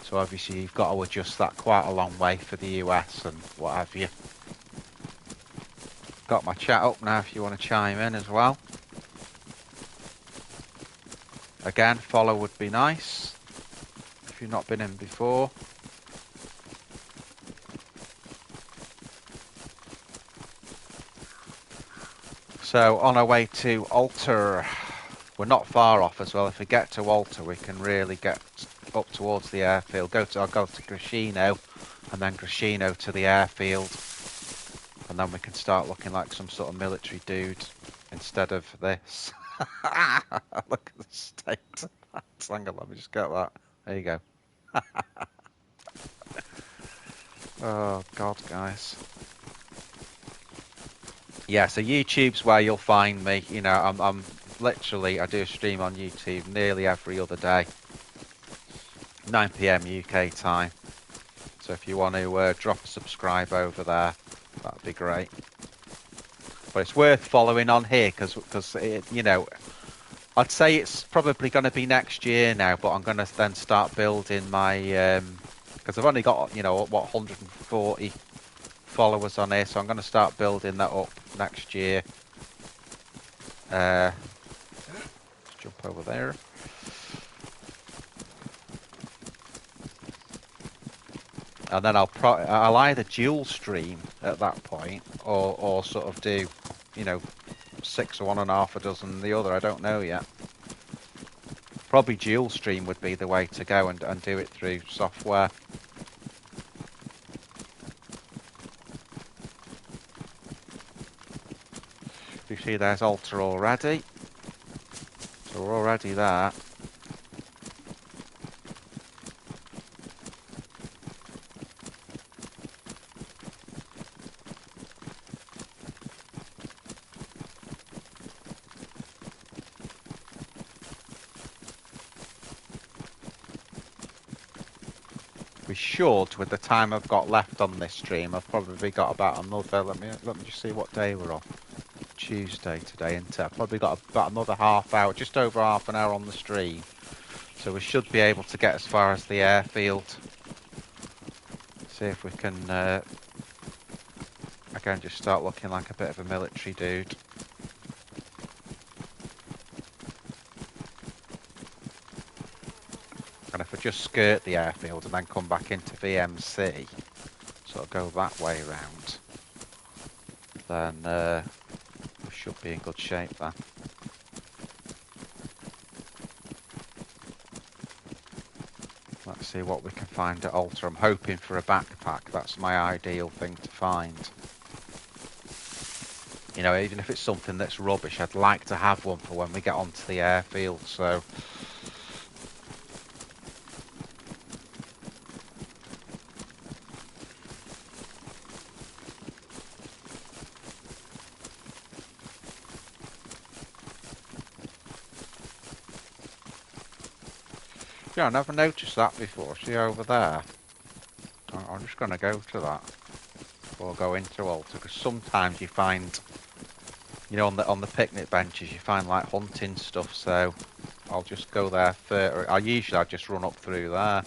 So obviously you've got to adjust that quite a long way for the US and what have you. Got my chat up now if you want to chime in as well. Again, follow would be nice if you've not been in before. So on our way to Alter, we're not far off as well. If we get to Alter, we can really get up towards the airfield. I'll go to Grashino, and then Grashino to the airfield, and then we can start looking like some sort of military dude instead of this. Look at the state of that. Hang on, let me just get that. There you go. Oh God, guys. Yeah, so YouTube's where you'll find me. You know, I'm literally, I do a stream on YouTube nearly every other day, 9 PM UK time. So if you want to drop a subscribe over there, that'd be great. But it's worth following on here because you know, I'd say it's probably going to be next year now, but I'm going to then start building my because I've only got, you know, what, 140 followers on here, so I'm going to start building that up next year. Let's jump over there. And then I'll either dual stream at that point, or sort of do, you know, 6 or 1.5 dozen the other. I don't know yet. Probably dual stream would be the way to go, and do it through software. You see, there's Alter already. So we're already there. We should, with the time I've got left on this stream, I've probably got about another. Let me just see what day we're on. Tuesday today, and I've probably got about another half hour, just over half an hour on the stream. So we should be able to get as far as the airfield. See if we can again just start looking like a bit of a military dude. And if I just skirt the airfield and then come back into VMC, sort of go that way around, then we should be in good shape then. Let's see what we can find at Alter. I'm hoping for a backpack. That's my ideal thing to find. You know, even if it's something that's rubbish, I'd like to have one for when we get onto the airfield, so... Yeah, I never noticed that before. See over there? I'm just going to go to that. Or go into Altar, because sometimes you find, you know, on the picnic benches, you find like hunting stuff, so I'll just go there first. I just run up through there.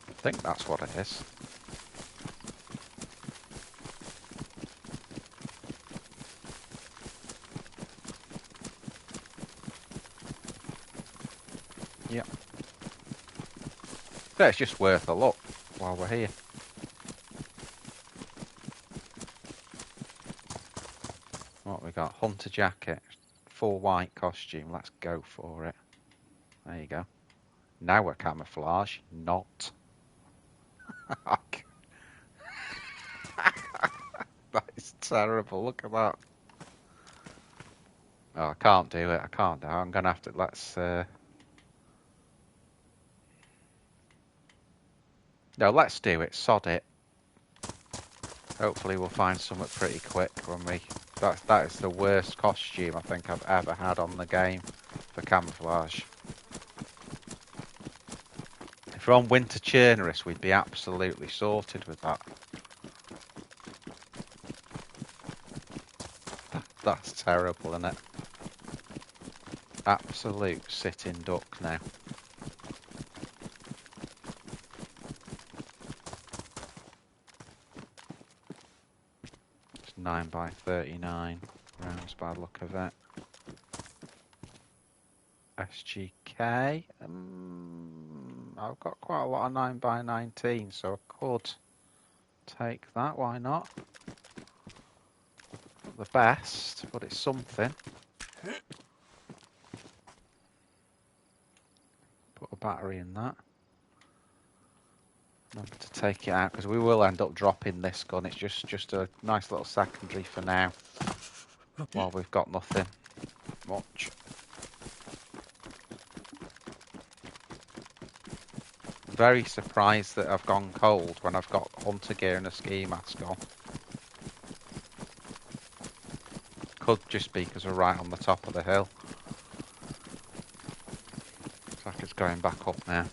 I think that's what it is. Yep. So it's just worth a look while we're here. What we got? Hunter jacket, full white costume. Let's go for it. There you go. Now we're camouflage, not. That is terrible. Look at that. Oh, I can't do it. I can't do it. I'm gonna have to. Let's. No, let's do it. Sod it. Hopefully, we'll find something pretty quick when we. That is the worst costume I think I've ever had on the game for camouflage. If we're on Winter Chernarus, we'd be absolutely sorted with that. That's terrible, isn't it? Absolute sitting duck now. It's 9x39 rounds by the look of it. SGK. I've got quite a lot of 9x19, so I could take that. Why not? Not the best, but it's something. Put a battery in that. Remember to take it out because we will end up dropping this gun. It's just a nice little secondary for now while we've got nothing much. Very surprised that I've gone cold when I've got hunter gear and a ski mask on. Could just be because we're right on the top of the hill. Looks like it's going back up now.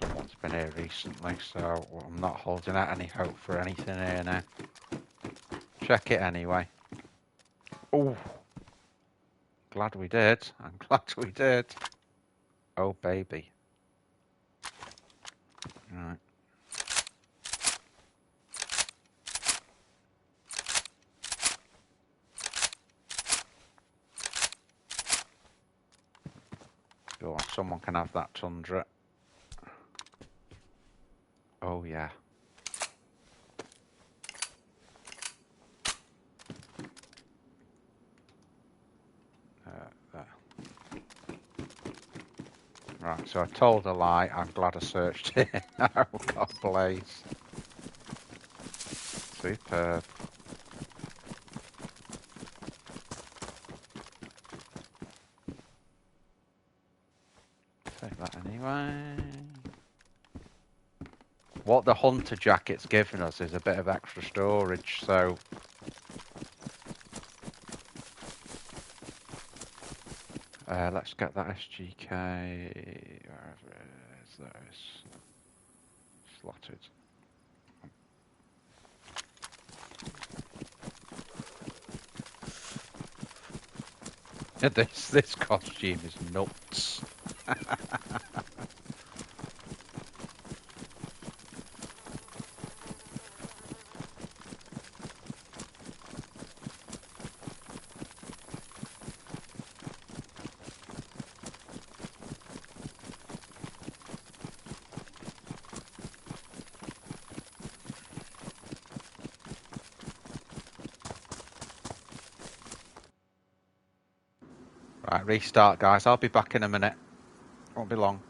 Someone's been here recently, so I'm not holding out any hope for anything here now. Check it anyway. Oh, glad we did. I'm glad we did. Oh, baby. Right. Go on, someone can have that tundra. Oh, yeah. There. Right, so I told a lie. I'm glad I searched it. Oh, God blaze. Superb. Take that anyway. What the hunter jacket's given us is a bit of extra storage, so... let's get that SGK. Where is this? Slotted. This costume is nuts. Right, restart, guys. I'll be back in a minute. Won't be long.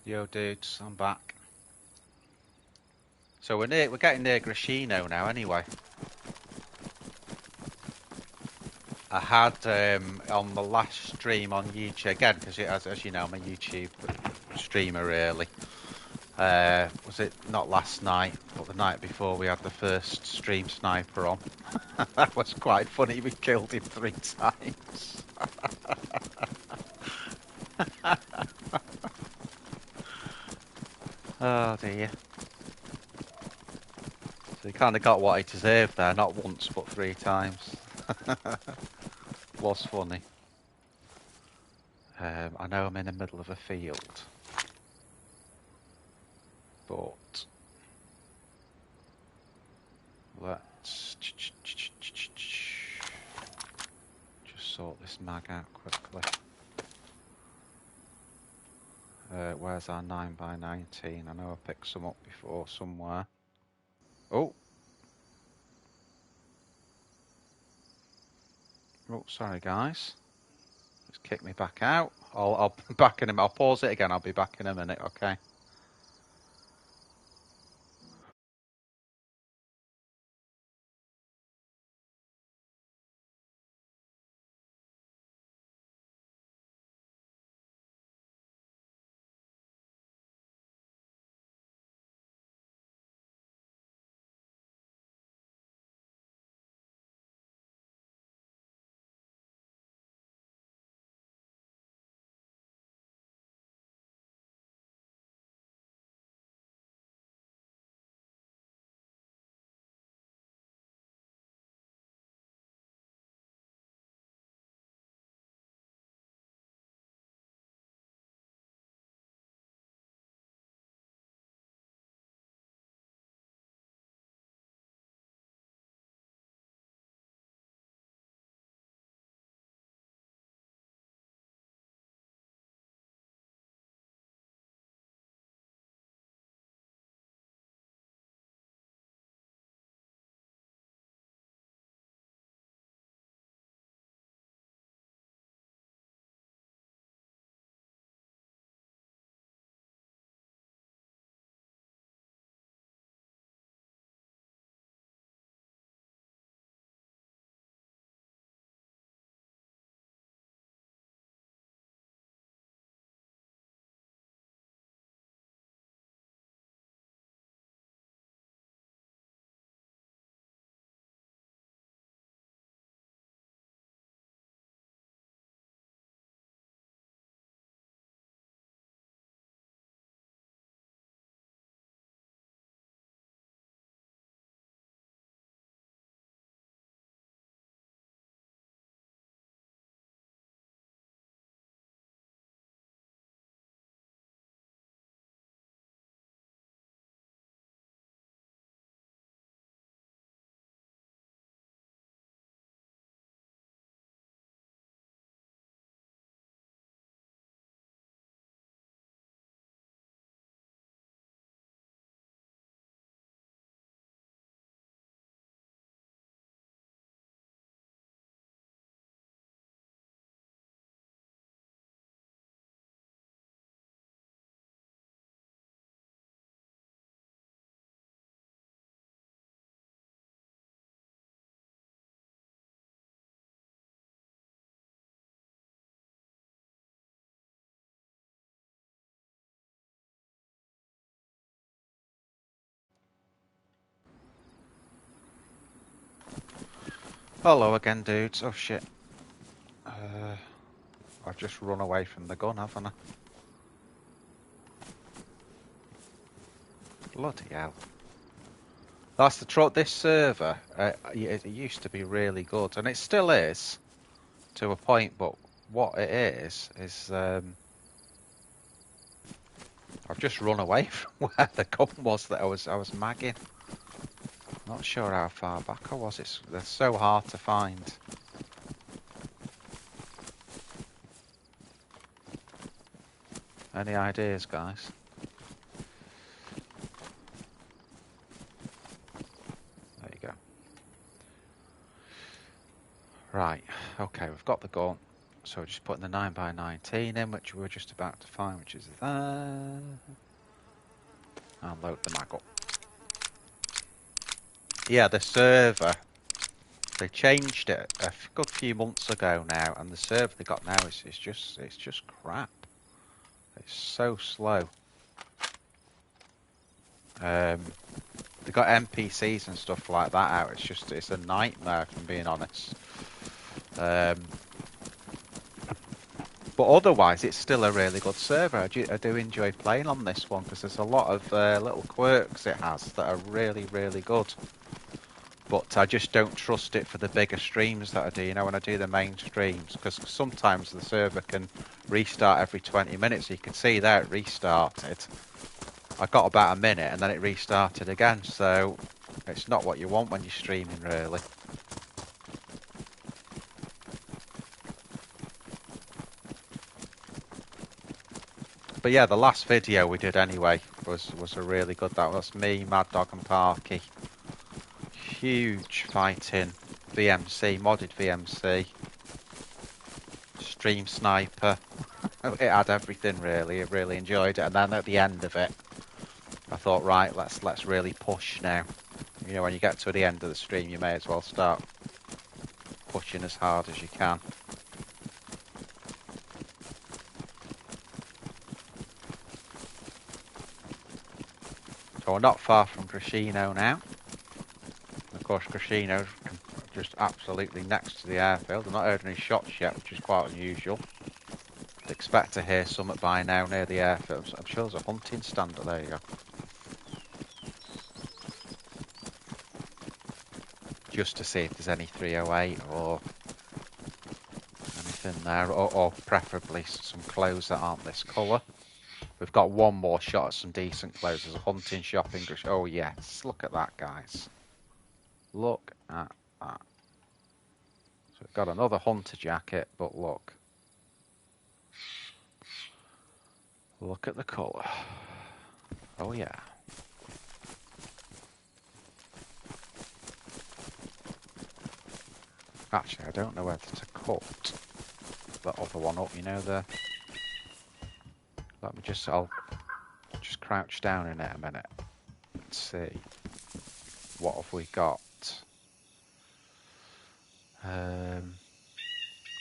Yo, dudes, I'm back. So we're getting near Grashino now. Anyway, I had on the last stream on YouTube again because as you know, I'm a YouTube streamer really. Was it not last night, but the night before? We had the first stream sniper on. That was quite funny. We killed him 3 times. Oh dear. So he kind of got what he deserved there, not once but 3 times. Was funny. I know I'm in the middle of a field, but let's just sort this mag out quickly. Where's our 9x19? I know I picked some up before somewhere. Oh! Oh, sorry guys. Just kick me back out. I'll be back in a minute. I'll pause it again. I'll be back in a minute, okay? Hello again, dudes. Oh shit. I've just run away from the gun, haven't I? Bloody hell. That's the trouble. This server, it used to be really good, and it still is, to a point, but what it is I've just run away from where the gun was that I was magging. Not sure how far back I was. They're so hard to find. Any ideas, guys? There you go. Right, okay, we've got the gun. So we're just putting the 9x19 in, which we were just about to find, which is there. I'll load the mag up. Yeah, the server, they changed it a good few months ago now, and the server they got now is just crap. It's so slow. They got NPCs and stuff like that out. It's a nightmare, if I'm being honest. But otherwise, it's still a really good server. I do enjoy playing on this one because there's a lot of little quirks it has that are really, really good. But I just don't trust it for the bigger streams that I do, you know, when I do the main streams, because sometimes the server can restart every 20 minutes. You can see there it restarted. I got about a minute and then it restarted again, so it's not what you want when you're streaming, really. But yeah, the last video we did anyway was a really good. That was me, Mad Dog, and Parky. Huge fighting VMC, modded VMC, stream sniper. It had everything really. I really enjoyed it. And then at the end of it, I thought, right, let's really push now. You know, when you get to the end of the stream, you may as well start pushing as hard as you can. So we're not far from Grashino now. Of course, Grashino's just absolutely next to the airfield. I've not heard any shots yet, which is quite unusual. I'd expect to hear something by now near the airfield. I'm sure there's a hunting stand. There you go. Just to see if there's any 308 or anything there, or preferably some clothes that aren't this colour. We've got one more shot at some decent clothes. There's a hunting shop in Grashino. Oh yes, look at that, guys. Look at that. So we've got another hunter jacket, but look. Look at the colour. Oh yeah. Actually, I don't know whether to cut the other one up. You know the. Let me just. I'll just crouch down in it a minute and see. What have we got?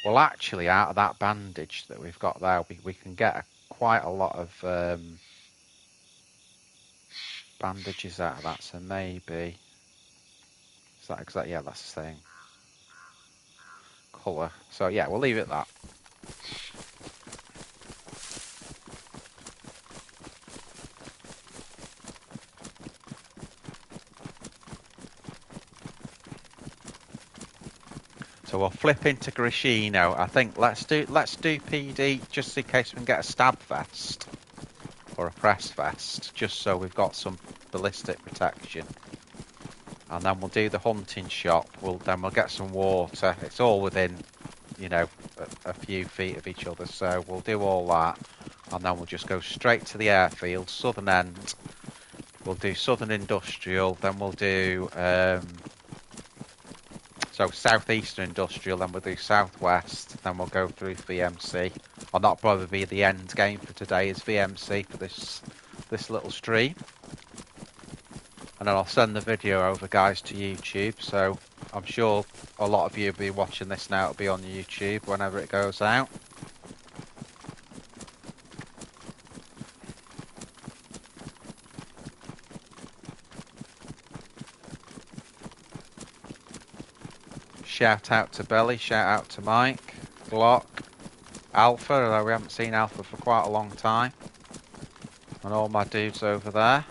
Well, actually, out of that bandage that we've got there, we can get quite a lot of bandages out of that. So maybe. Is that exactly? Yeah, that's the same colour. So yeah, we'll leave it at that. So we'll flip into Grashino. I think let's do PD just in case we can get a stab vest or a press vest, just so we've got some ballistic protection. And then we'll do the hunting shop. Then we'll get some water. It's all within, you know, a few feet of each other. So we'll do all that, and then we'll just go straight to the airfield, southern end. We'll do southern industrial. Then we'll do. So southeastern industrial, then we'll do southwest, then we'll go through VMC. Or that'll probably be the end game for today is VMC for this little stream. And then I'll send the video over, guys, to YouTube. So I'm sure a lot of you will be watching this now. It'll be on YouTube whenever it goes out. Shout out to Belly, shout out to Mike, Glock, Alpha, although we haven't seen Alpha for quite a long time. And all my dudes over there,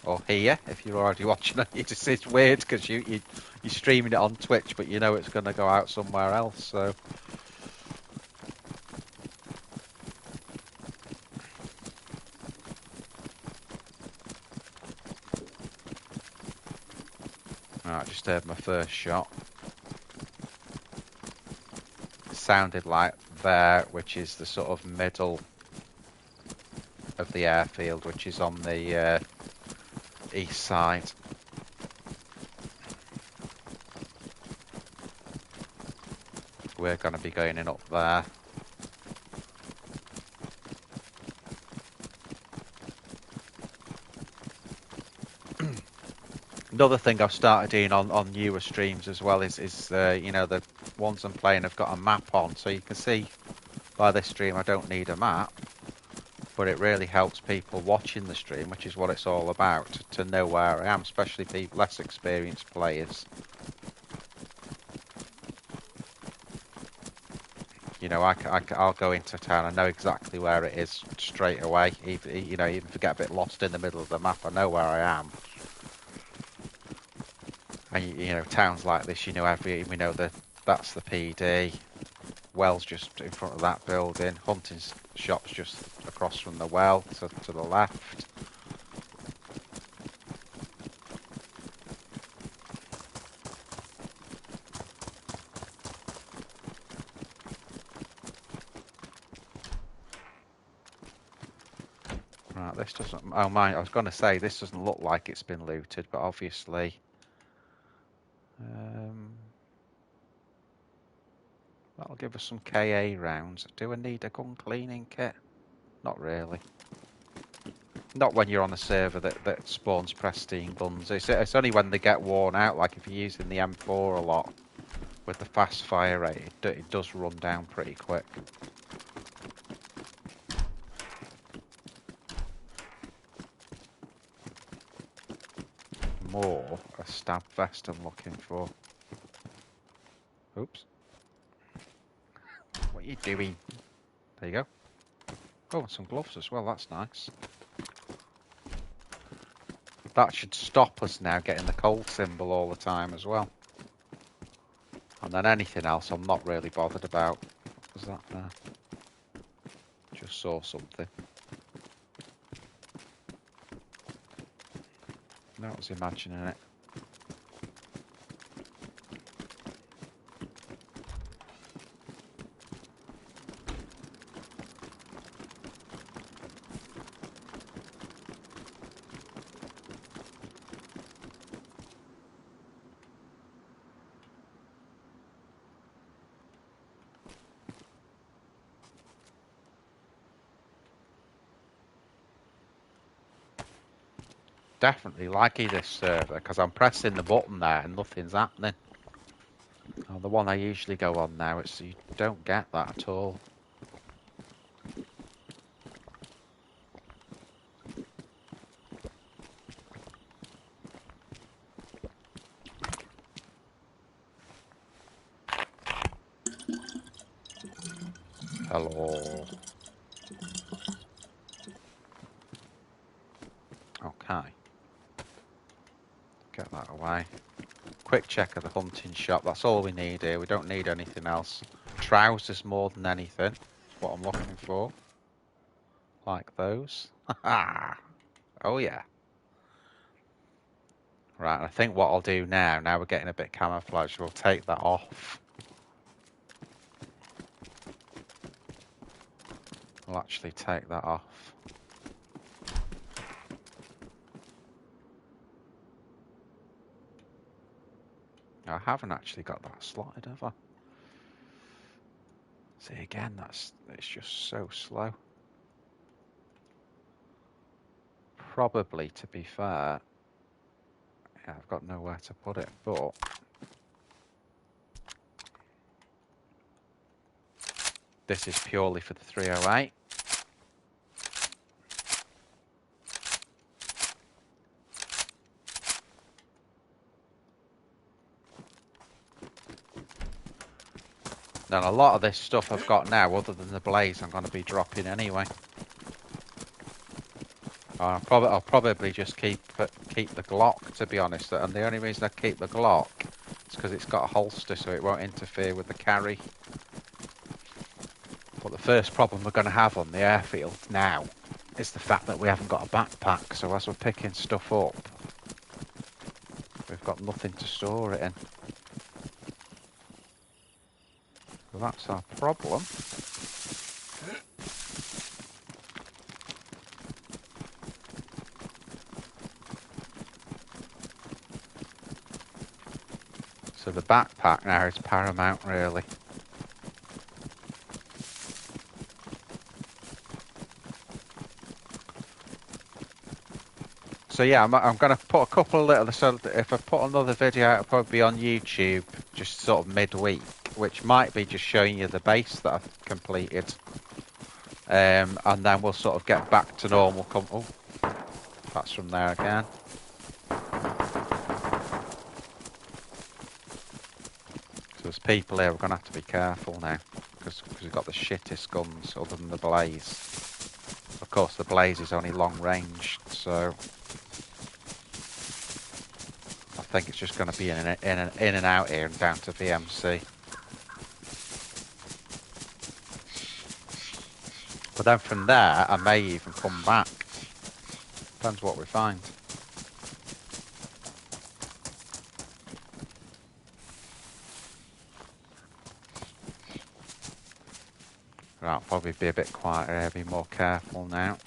or here, if you're already watching it. It's weird because you're streaming it on Twitch, but you know it's going to go out somewhere else, so. Alright, just heard my first shot. Sounded like there, which is the sort of middle of the airfield, which is on the east side. We're going to be going in up there. Another thing I've started doing on newer streams as well is you know, the ones I'm playing have got a map on, so you can see by this stream I don't need a map, but it really helps people watching the stream, which is what it's all about, to know where I am, especially people less experienced players. You know, I'll go into town, I know exactly where it is straight away. Even, you know, even if I get a bit lost in the middle of the map, I know where I am. And you know, towns like this, you know, we know that's the PD. Well's just in front of that building. Hunting shop's just across from the well, to the left. Right, this doesn't... Oh, my, I was going to say, this doesn't look like it's been looted, but obviously... That'll give us some KA rounds. Do I need a gun cleaning kit? Not really. Not when you're on a server that spawns pristine guns. It's only when they get worn out, like if you're using the M4 a lot, with the fast fire rate, it does run down pretty quick. More a stab vest I'm looking for. Oops. What are you doing? There you go. Oh, and some gloves as well, that's nice. That should stop us now getting the cold symbol all the time as well. And then anything else I'm not really bothered about. What was that there? Just saw something. No, I was imagining it. Definitely likey this server because I'm pressing the button there and nothing's happening. Oh, the one I usually go on now, you don't get that at all. Hello. Okay. Get that away. Quick check of the hunting shop. That's all we need here. We don't need anything else. Trousers more than anything. That's what I'm looking for. Like those. Oh yeah. Right, I think what I'll do now we're getting a bit camouflaged, we'll take that off. We'll actually take that off. I haven't actually got that slotted, have I? See, again, it's just so slow. Probably, to be fair, yeah, I've got nowhere to put it, but this is purely for the 308. And a lot of this stuff I've got now, other than the blaze, I'm going to be dropping anyway. I'll probably just keep the Glock, to be honest. And the only reason I keep the Glock is because it's got a holster, so it won't interfere with the carry. But the first problem we're going to have on the airfield now is the fact that we haven't got a backpack. So as we're picking stuff up, we've got nothing to store it in. So that's our problem. So the backpack now is paramount, really. So yeah, I'm going to put a couple of little... So if I put another video out, it'll probably be on YouTube, just sort of midweek, which might be just showing you the base that I've completed. And then we'll sort of get back to normal. Oh, that's from there again. So there's people here, we're going to have to be careful now, because we've got the shittest guns other than the blaze. Of course, the blaze is only long range, so... I think it's just going to be in and out here and down to VMC. But then from there, I may even come back. Depends what we find. Right, I'll probably be a bit quieter here, be more careful now.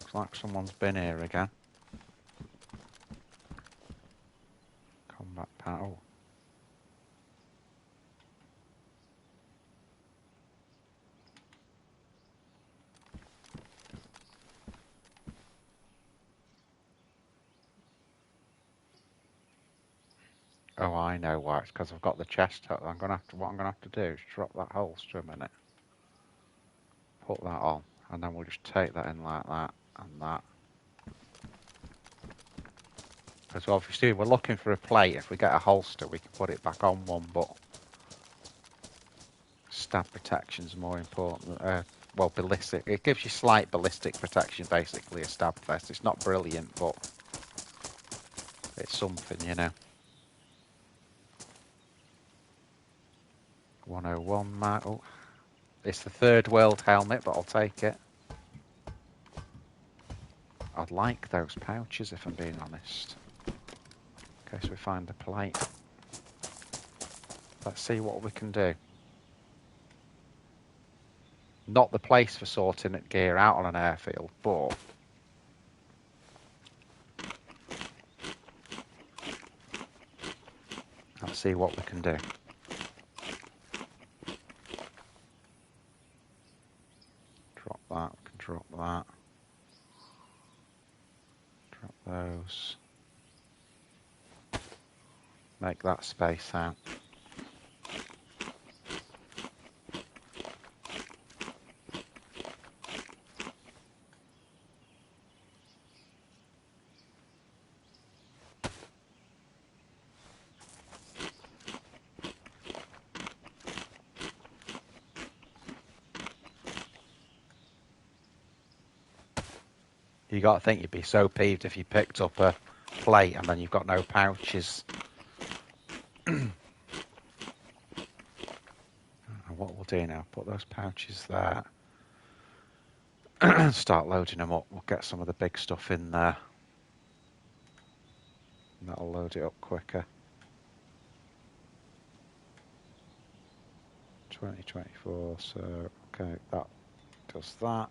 Looks like someone's been here again. Combat panel. Oh, I know why. It's because I've got the chest. What I'm gonna have to do is drop that holster a minute. Put that on, and then we'll just take that in like that and that. Because obviously we're looking for a plate. If we get a holster, we can put it back on one, but stab protection's more important. Well, ballistic. It gives you slight ballistic protection, basically, a stab vest. It's not brilliant, but it's something, you know. 101 mag. Oh, it's the third world helmet, but I'll take it. I'd like those pouches, if I'm being honest. In case we find the plate. Let's see what we can do. Not the place for sorting gear out on an airfield, but let's see what we can do. Drop that, we can drop that. Drop those. Make that space out. You got to think you'd be so peeved if you picked up a plate and then you've got no pouches. What we'll do now, put those pouches there. Start loading them up. We'll get some of the big stuff in there. And that'll load it up quicker. 2024, so okay, that does that.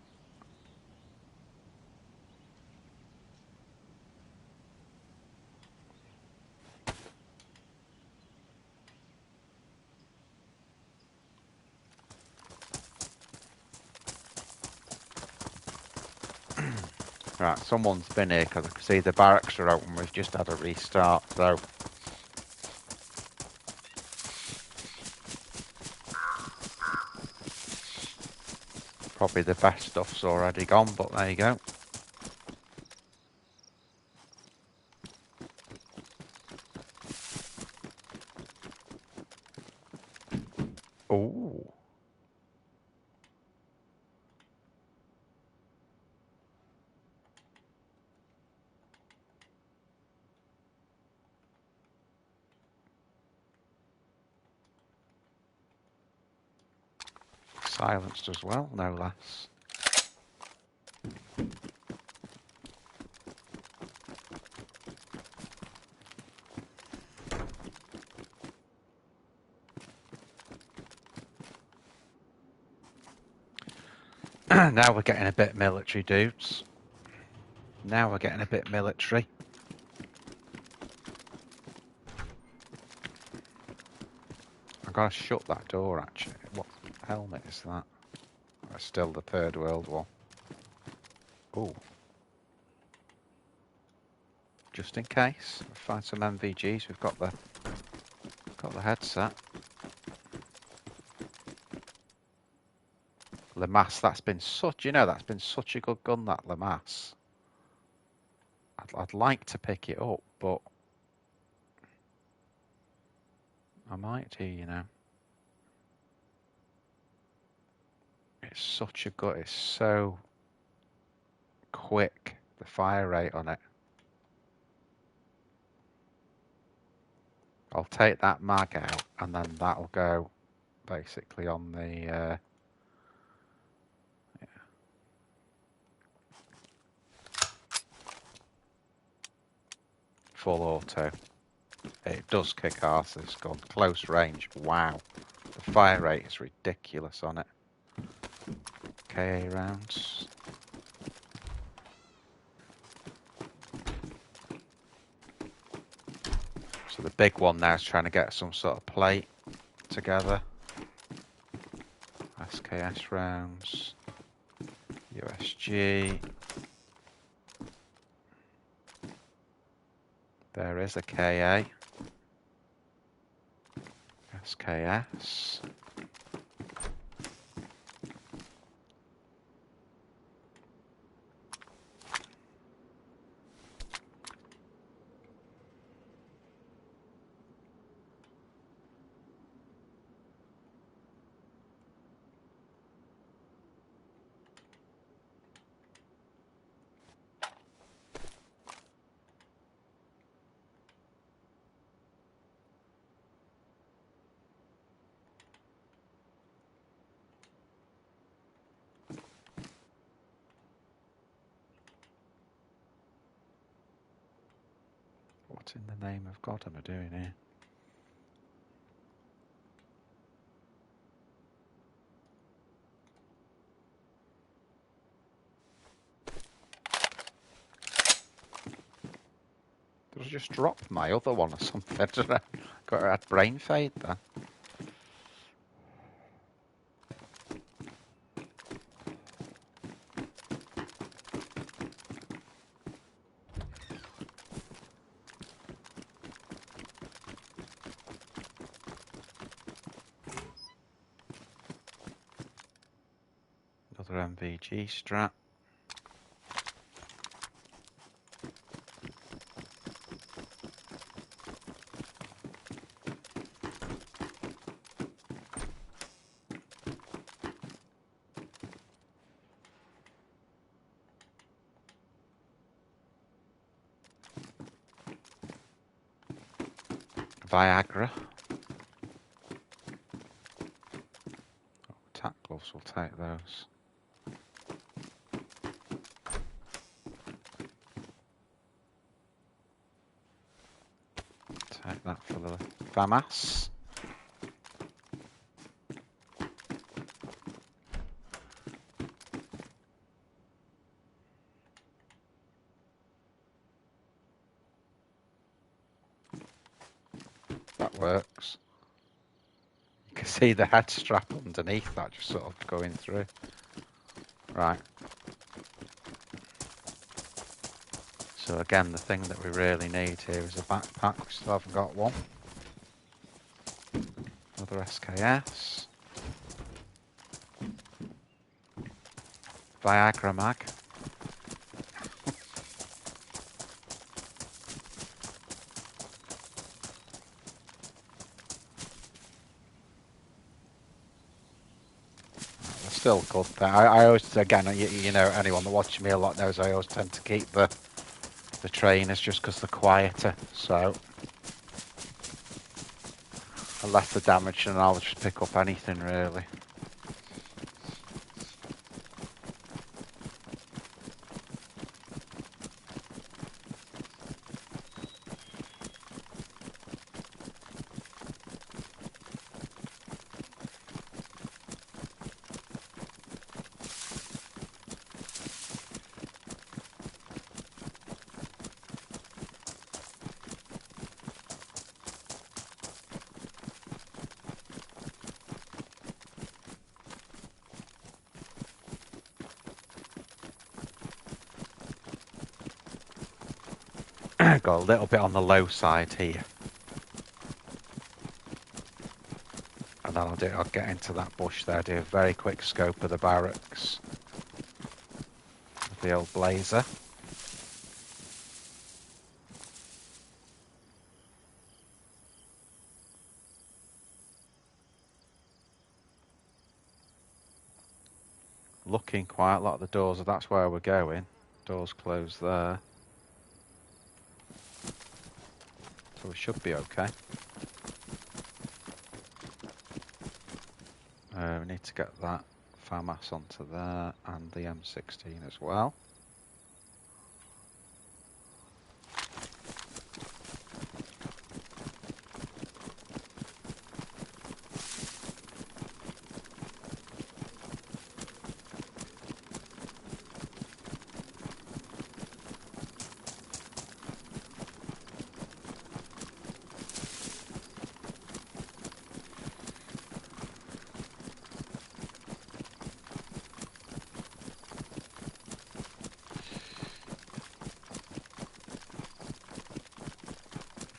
Right, someone's been here because I can see the barracks are open. We've just had a restart, so probably the best stuff's already gone, but there you go. Ooh. Silenced as well, no less. Now we're getting a bit military, dudes. Now we're getting a bit military. I've got to shut that door, actually. What helmet is that? That's still the Third World War. Ooh. Just in case, we'll find some MVGs. We've got the headset. Lemass, that's been such, that's been such a good gun, that Lemass. I'd like to pick it up, but I might do, It's such a good, it's so quick, the fire rate on it. I'll take that mag out, and then that'll go basically on the full auto. It does kick ass, this gun. Close range, wow. The fire rate is ridiculous on it. KA rounds. So the big one now is trying to get some sort of plate together. SKS rounds. USG. There is a KA. SKS. What in the name of God am I doing here? Did I just drop my other one or something? I don't know. Got a brain fade there. Another MVG strap. Viagra. Oh, tack gloves, will take those. Take that for the FAMAS. That works. You can see the head strap underneath that just sort of going through. Right. So again, the thing that we really need here is a backpack. We still haven't got one. Another SKS. Viagra mag. Still good there. I always, again, you know, anyone that watches me a lot knows I always tend to keep the trainers just because they're quieter. So unless they're damaged, and I'll just pick up anything really. Got a little bit on the low side here. And then I'll get into that bush there, do a very quick scope of the barracks. The old blazer. Looking quite a lot of the doors, that's where we're going. Doors closed there. So we should be okay. We need to get that FAMAS onto there and the M16 as well.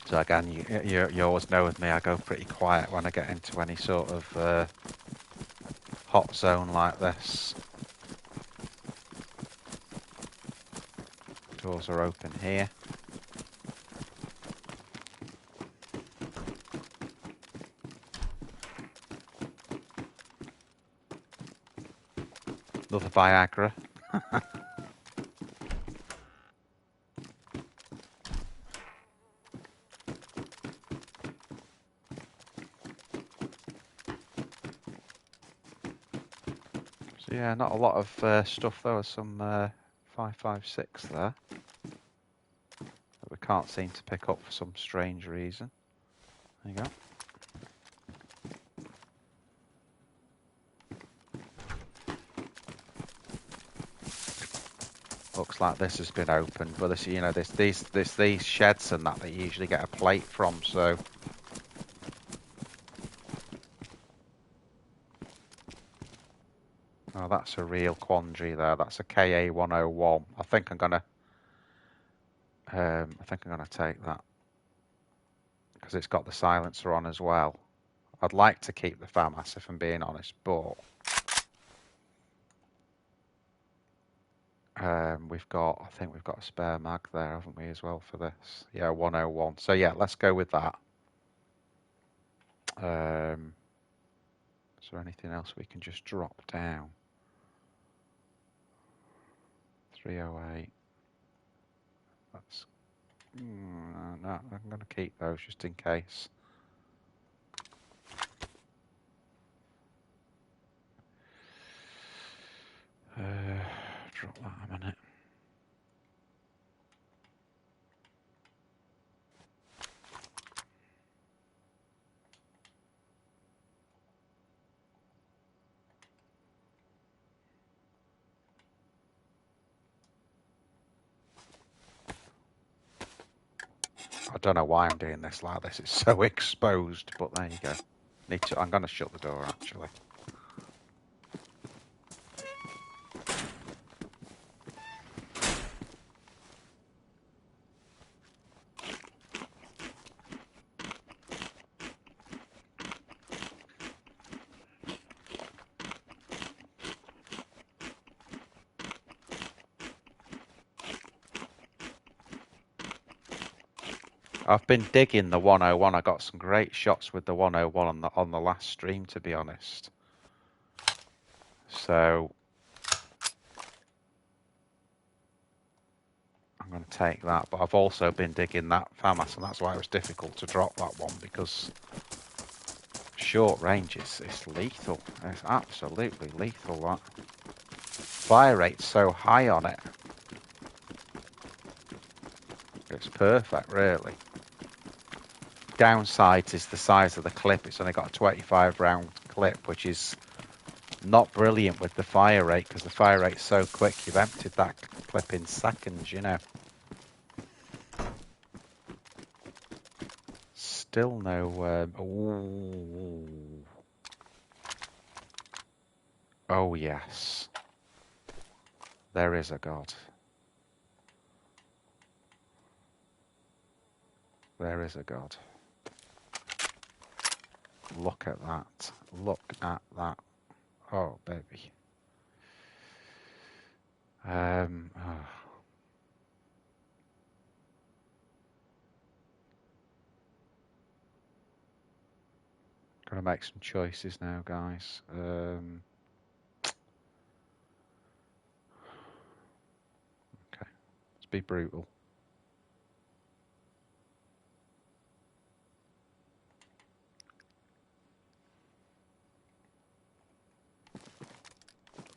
So again, you always know with me, I go pretty quiet when I get into any sort of hot zone like this. Doors are open here. Another Viagra. So yeah, not a lot of stuff though. Some 556 there that we can't seem to pick up for some strange reason. There you go. Looks like this has been opened, but this, you know, these sheds and that you usually get a plate from. So oh, that's a real quandary there. That's a KA 101. I think I'm gonna take that because it's got the silencer on as well. I'd like to keep the FAMAS if I'm being honest, but I think we've got a spare mag there, haven't we, as well for this? Yeah, 101. So yeah, let's go with that. Is there anything else we can just drop down? 308. That's no, I'm going to keep those just in case. Drop that a minute. I don't know why I'm doing this like this. It's so exposed, but there you go. I'm going to shut the door actually. I've been digging the 101. I got some great shots with the 101 on the last stream, to be honest. So I'm going to take that. But I've also been digging that FAMAS, and that's why it was difficult to drop that one, because short range is lethal. It's absolutely lethal, that. Fire rate's so high on it. It's perfect, really. Downside is the size of the clip. It's only got a 25 round clip, which is not brilliant with the fire rate, because the fire rate's so quick. You've emptied that clip in seconds, you know. Still no... ooh. Oh, yes. There is a God. There is a God. Look at that. Look at that. Oh, baby. Oh. Gotta make some choices now, guys. Okay, let's be brutal.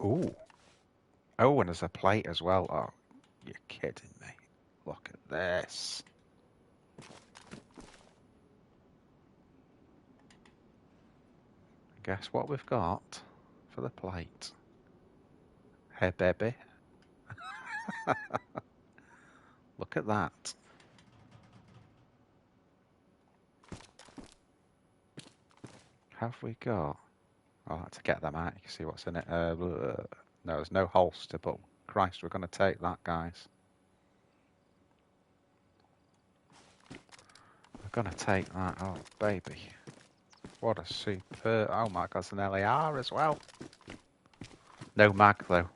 Ooh. Oh, and there's a plate as well. Oh, you're kidding me. Look at this. Guess what we've got for the plate? Hey, baby. Look at that. Have we got... I'll have to get them out. You can see what's in it. No, there's no holster, but Christ, we're going to take that, guys. gonna take that. Oh, baby. What a super... Oh my god, it's an LAR as well. No mag, though.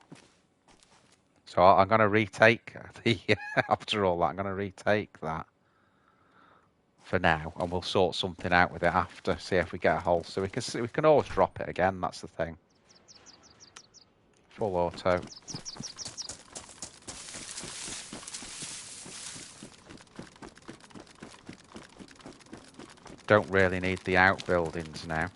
So I'm gonna retake the... After all that, I'm gonna retake that. For now, and we'll sort something out with it after. See if we get a hole. So we can always drop it again. That's the thing. Full auto. Don't really need the outbuildings now.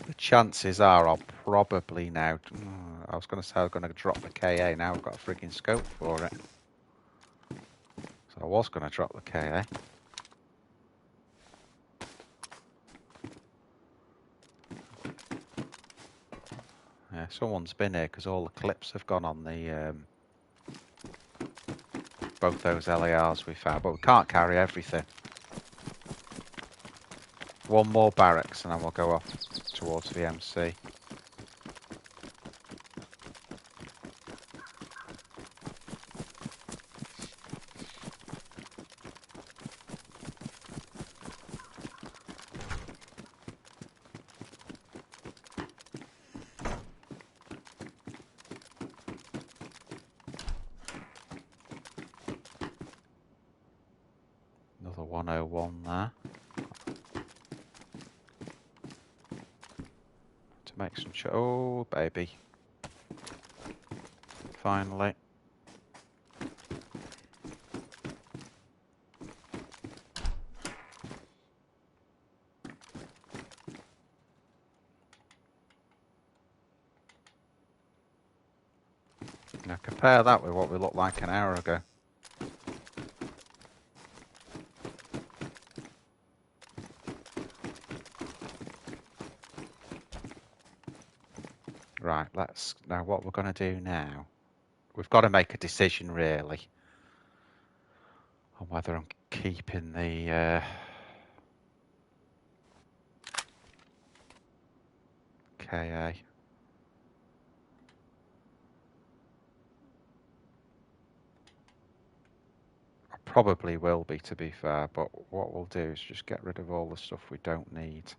The chances are I'll probably now... I was going to say I was going to drop the KA. Now I've got a frigging scope for it. So I was going to drop the KA. Yeah, someone's been here because all the clips have gone on the... both those LARs we found. But we can't carry everything. One more barracks and then we'll go off towards VMC. Another 101 there. To make some oh baby. Finally. Now compare that with what we looked like an hour ago. Right, now what we're going to do now, we've got to make a decision really on whether I'm keeping the KA. I probably will be, to be fair, but what we'll do is just get rid of all the stuff we don't need.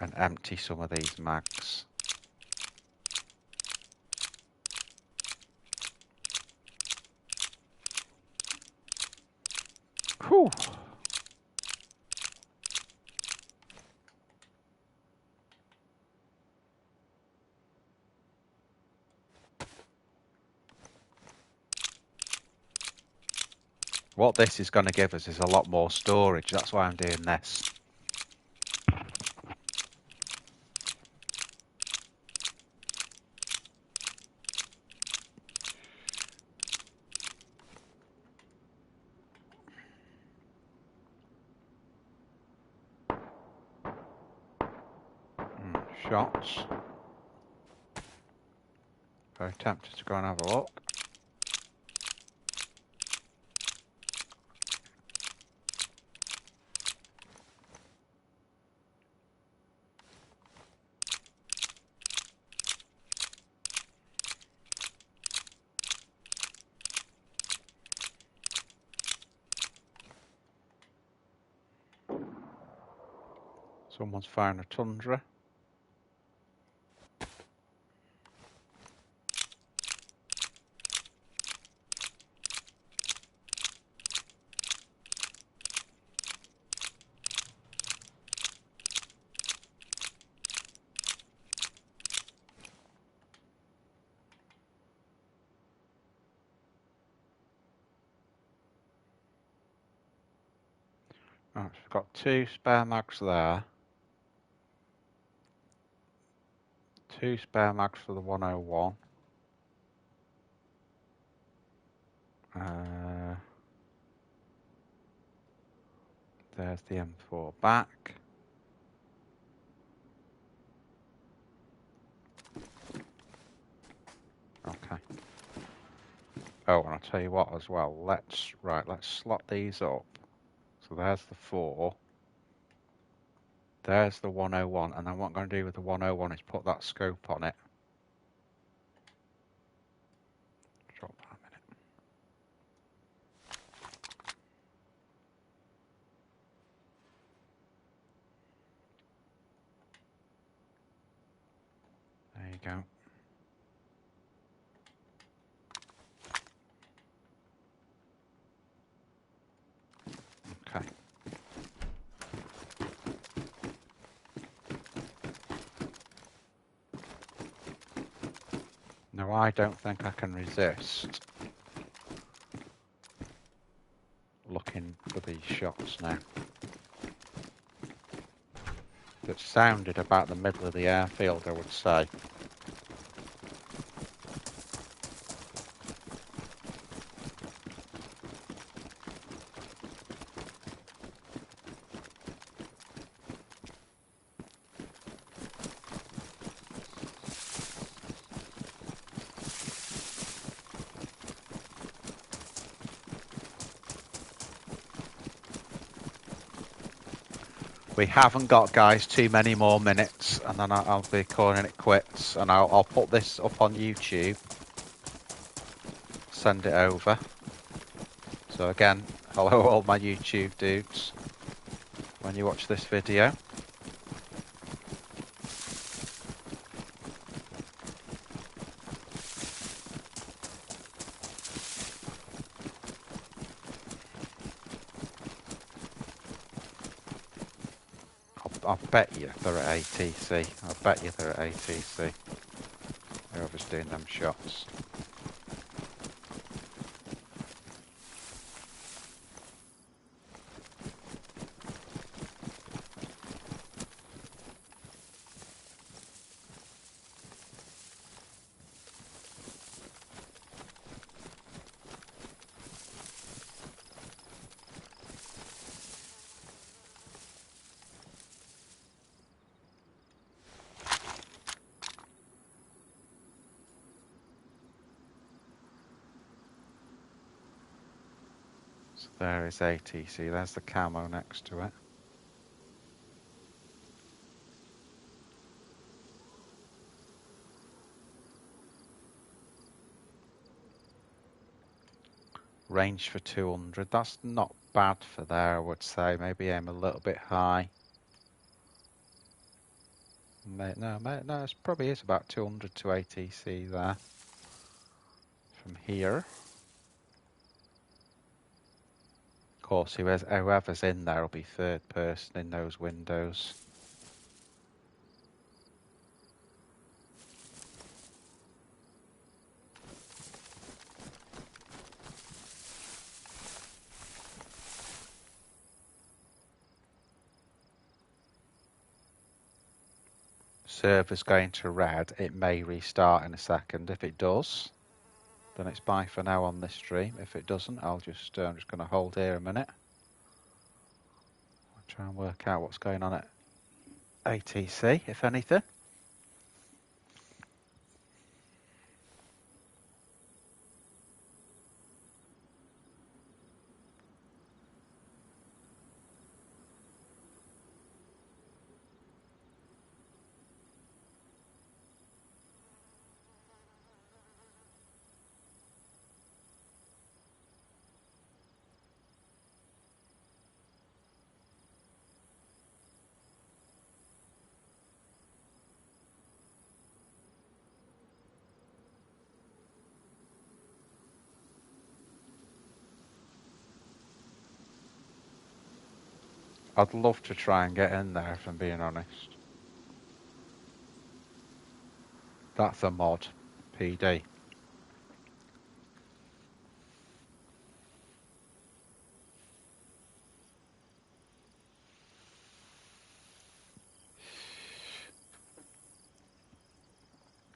And empty some of these mags. Whew. What this is going to give us is a lot more storage. That's why I'm doing this. Shots. Very tempted to go and have a look. Someone's found a tundra. Right, we've got 2 spare mags there. 2 spare mags for the 101. There's the M4 back. Okay. Oh, and I'll tell you what as well. Let's slot these up. So there's the 4. There's the 101, and then what I'm going to do with the 101 is put that scope on it. Drop that a minute. There you go. Okay. No, I don't think I can resist looking for these shots now. That sounded about the middle of the airfield, I would say. We haven't got, guys, too many more minutes, and then I'll be calling it quits, and I'll put this up on YouTube, send it over. So again, hello all my YouTube dudes, when you watch this video. I bet you they're at ATC. I bet you they're at ATC. Whoever's doing them shots. So there is ATC. There's the camo next to it. Range for 200. That's not bad for there, I would say. Maybe aim a little bit high. No, it probably is about 200 to ATC there. From here. Of course, whoever's in there will be third person in those windows. Server's going to red. It may restart in a second. If it does, then it's bye for now on this stream. If it doesn't, I'm just going to hold here a minute. I'll try and work out what's going on at ATC, if anything. I'd love to try and get in there, if I'm being honest. That's a mod, PD.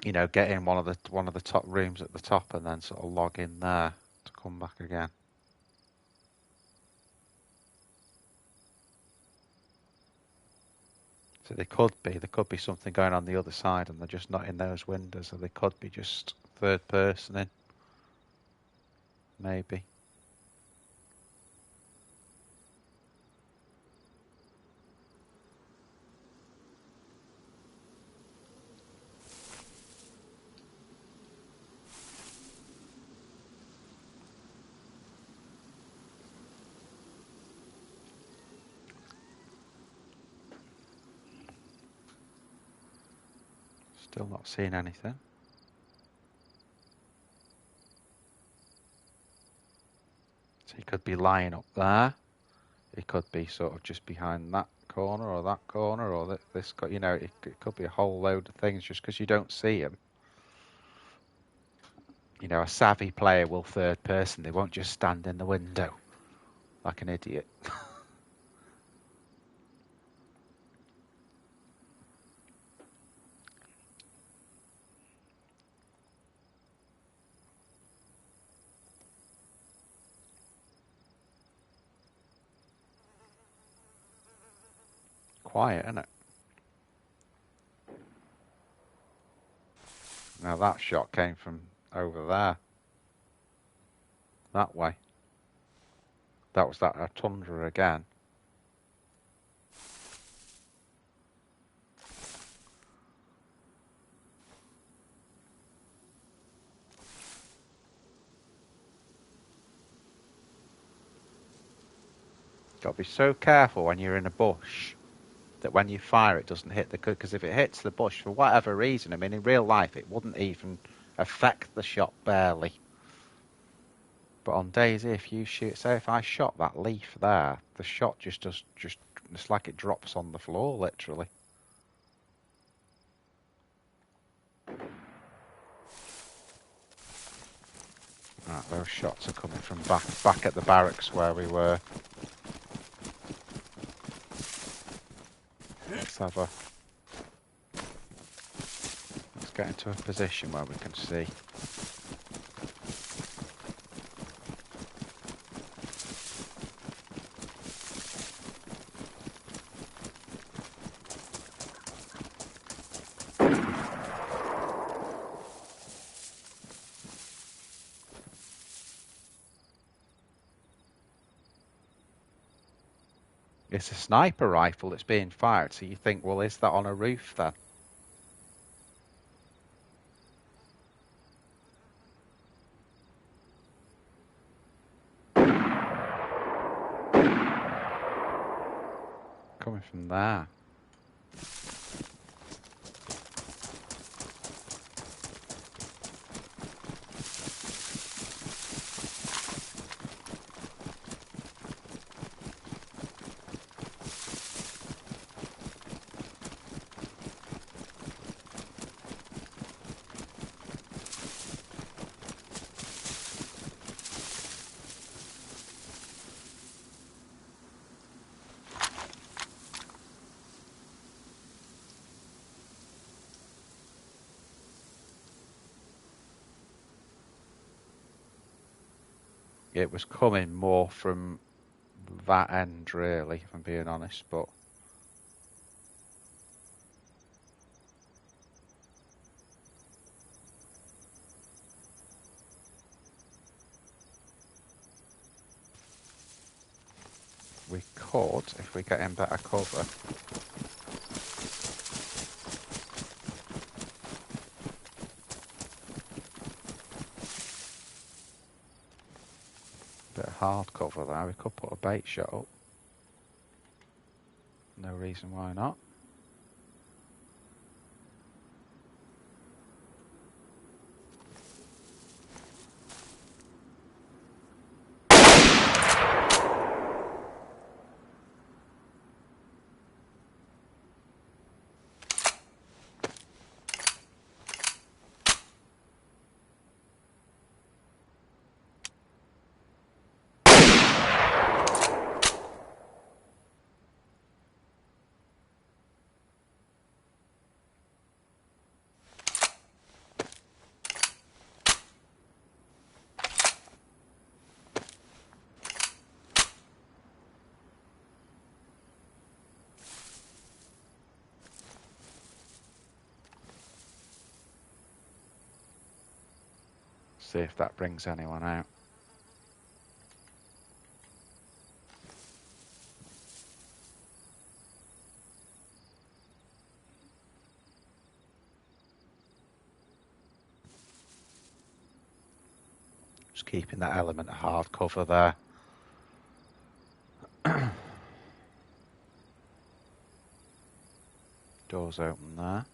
You know, get in one of the top rooms at the top and then sort of log in there to come back again. So there could be something going on the other side and they're just not in those windows, or they could be just third person in. maybe. Still not seeing anything. So he could be lying up there. He could be sort of just behind that corner or that corner or this. You know, it could be a whole load of things just because you don't see him. You know, a savvy player will third person. They won't just stand in the window like an idiot. Quiet, isn't it? Now that shot came from over there. That way. That was that tundra again. Got to be so careful when you're in a bush that when you fire it doesn't hit the... Because if it hits the bush for whatever reason, I mean, in real life it wouldn't even affect the shot barely. But on DayZ, if you shoot... Say if I shot that leaf there, the shot just does... It's like it drops on the floor, literally. Right, those shots are coming from back at the barracks where we were. Let's get into a position where we can see. It's a sniper rifle that's being fired, so you think, well, is that on a roof then? Coming from there. It was coming more from that end, really, if I'm being honest, but... We could, if we get in better cover. Bit of hard cover there, we could put a bait shot up. No reason why not. See if that brings anyone out. Just keeping that element of hard cover there. Doors open there.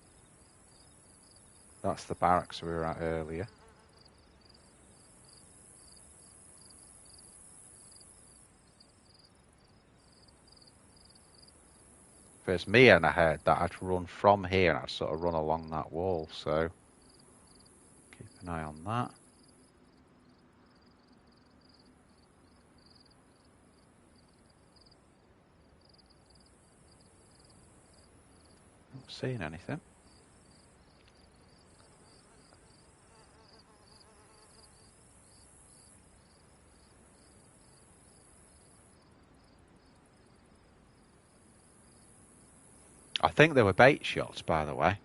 That's the barracks we were at earlier. If it's me and I heard that, I'd run from here and I'd sort of run along that wall, so keep an eye on that. Not seeing anything. I think they were bait shots, by the way.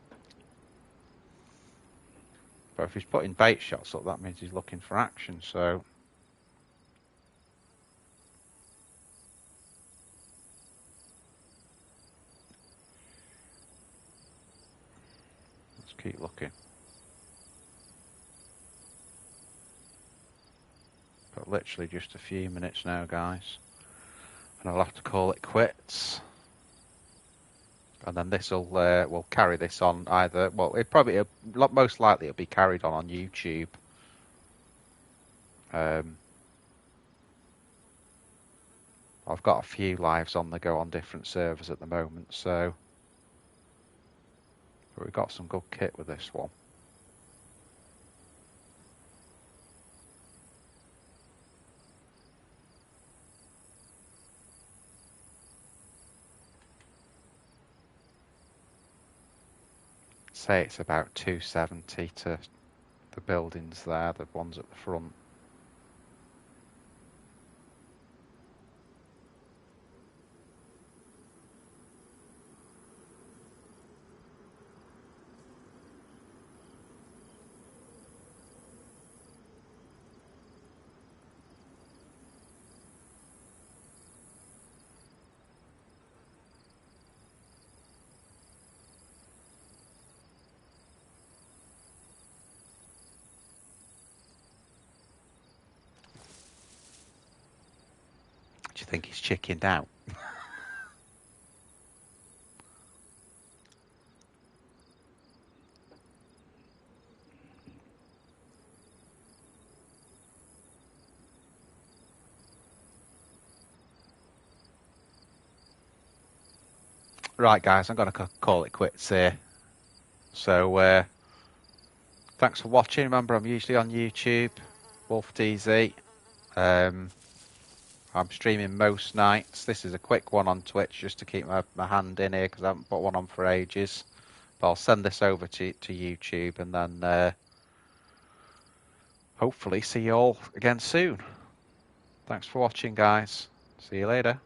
But if he's putting bait shots up, that means he's looking for action, so... let's keep looking. But literally just a few minutes now, guys. And I'll have to call it quits. And then this will we'll carry this on either. Well, most likely it'll be carried on YouTube. I've got a few lives on the go on different servers at the moment, so but we've got some good kit with this one. Say it's about 270 to the buildings there, the ones at the front. Do you think he's chickened out? Right, guys, I'm going to call it quits here. So, thanks for watching. Remember, I'm usually on YouTube, Wolff DayZ. I'm streaming most nights. This is a quick one on Twitch just to keep my hand in here because I haven't put one on for ages. But I'll send this over to YouTube and then hopefully see you all again soon. Thanks for watching, guys. See you later.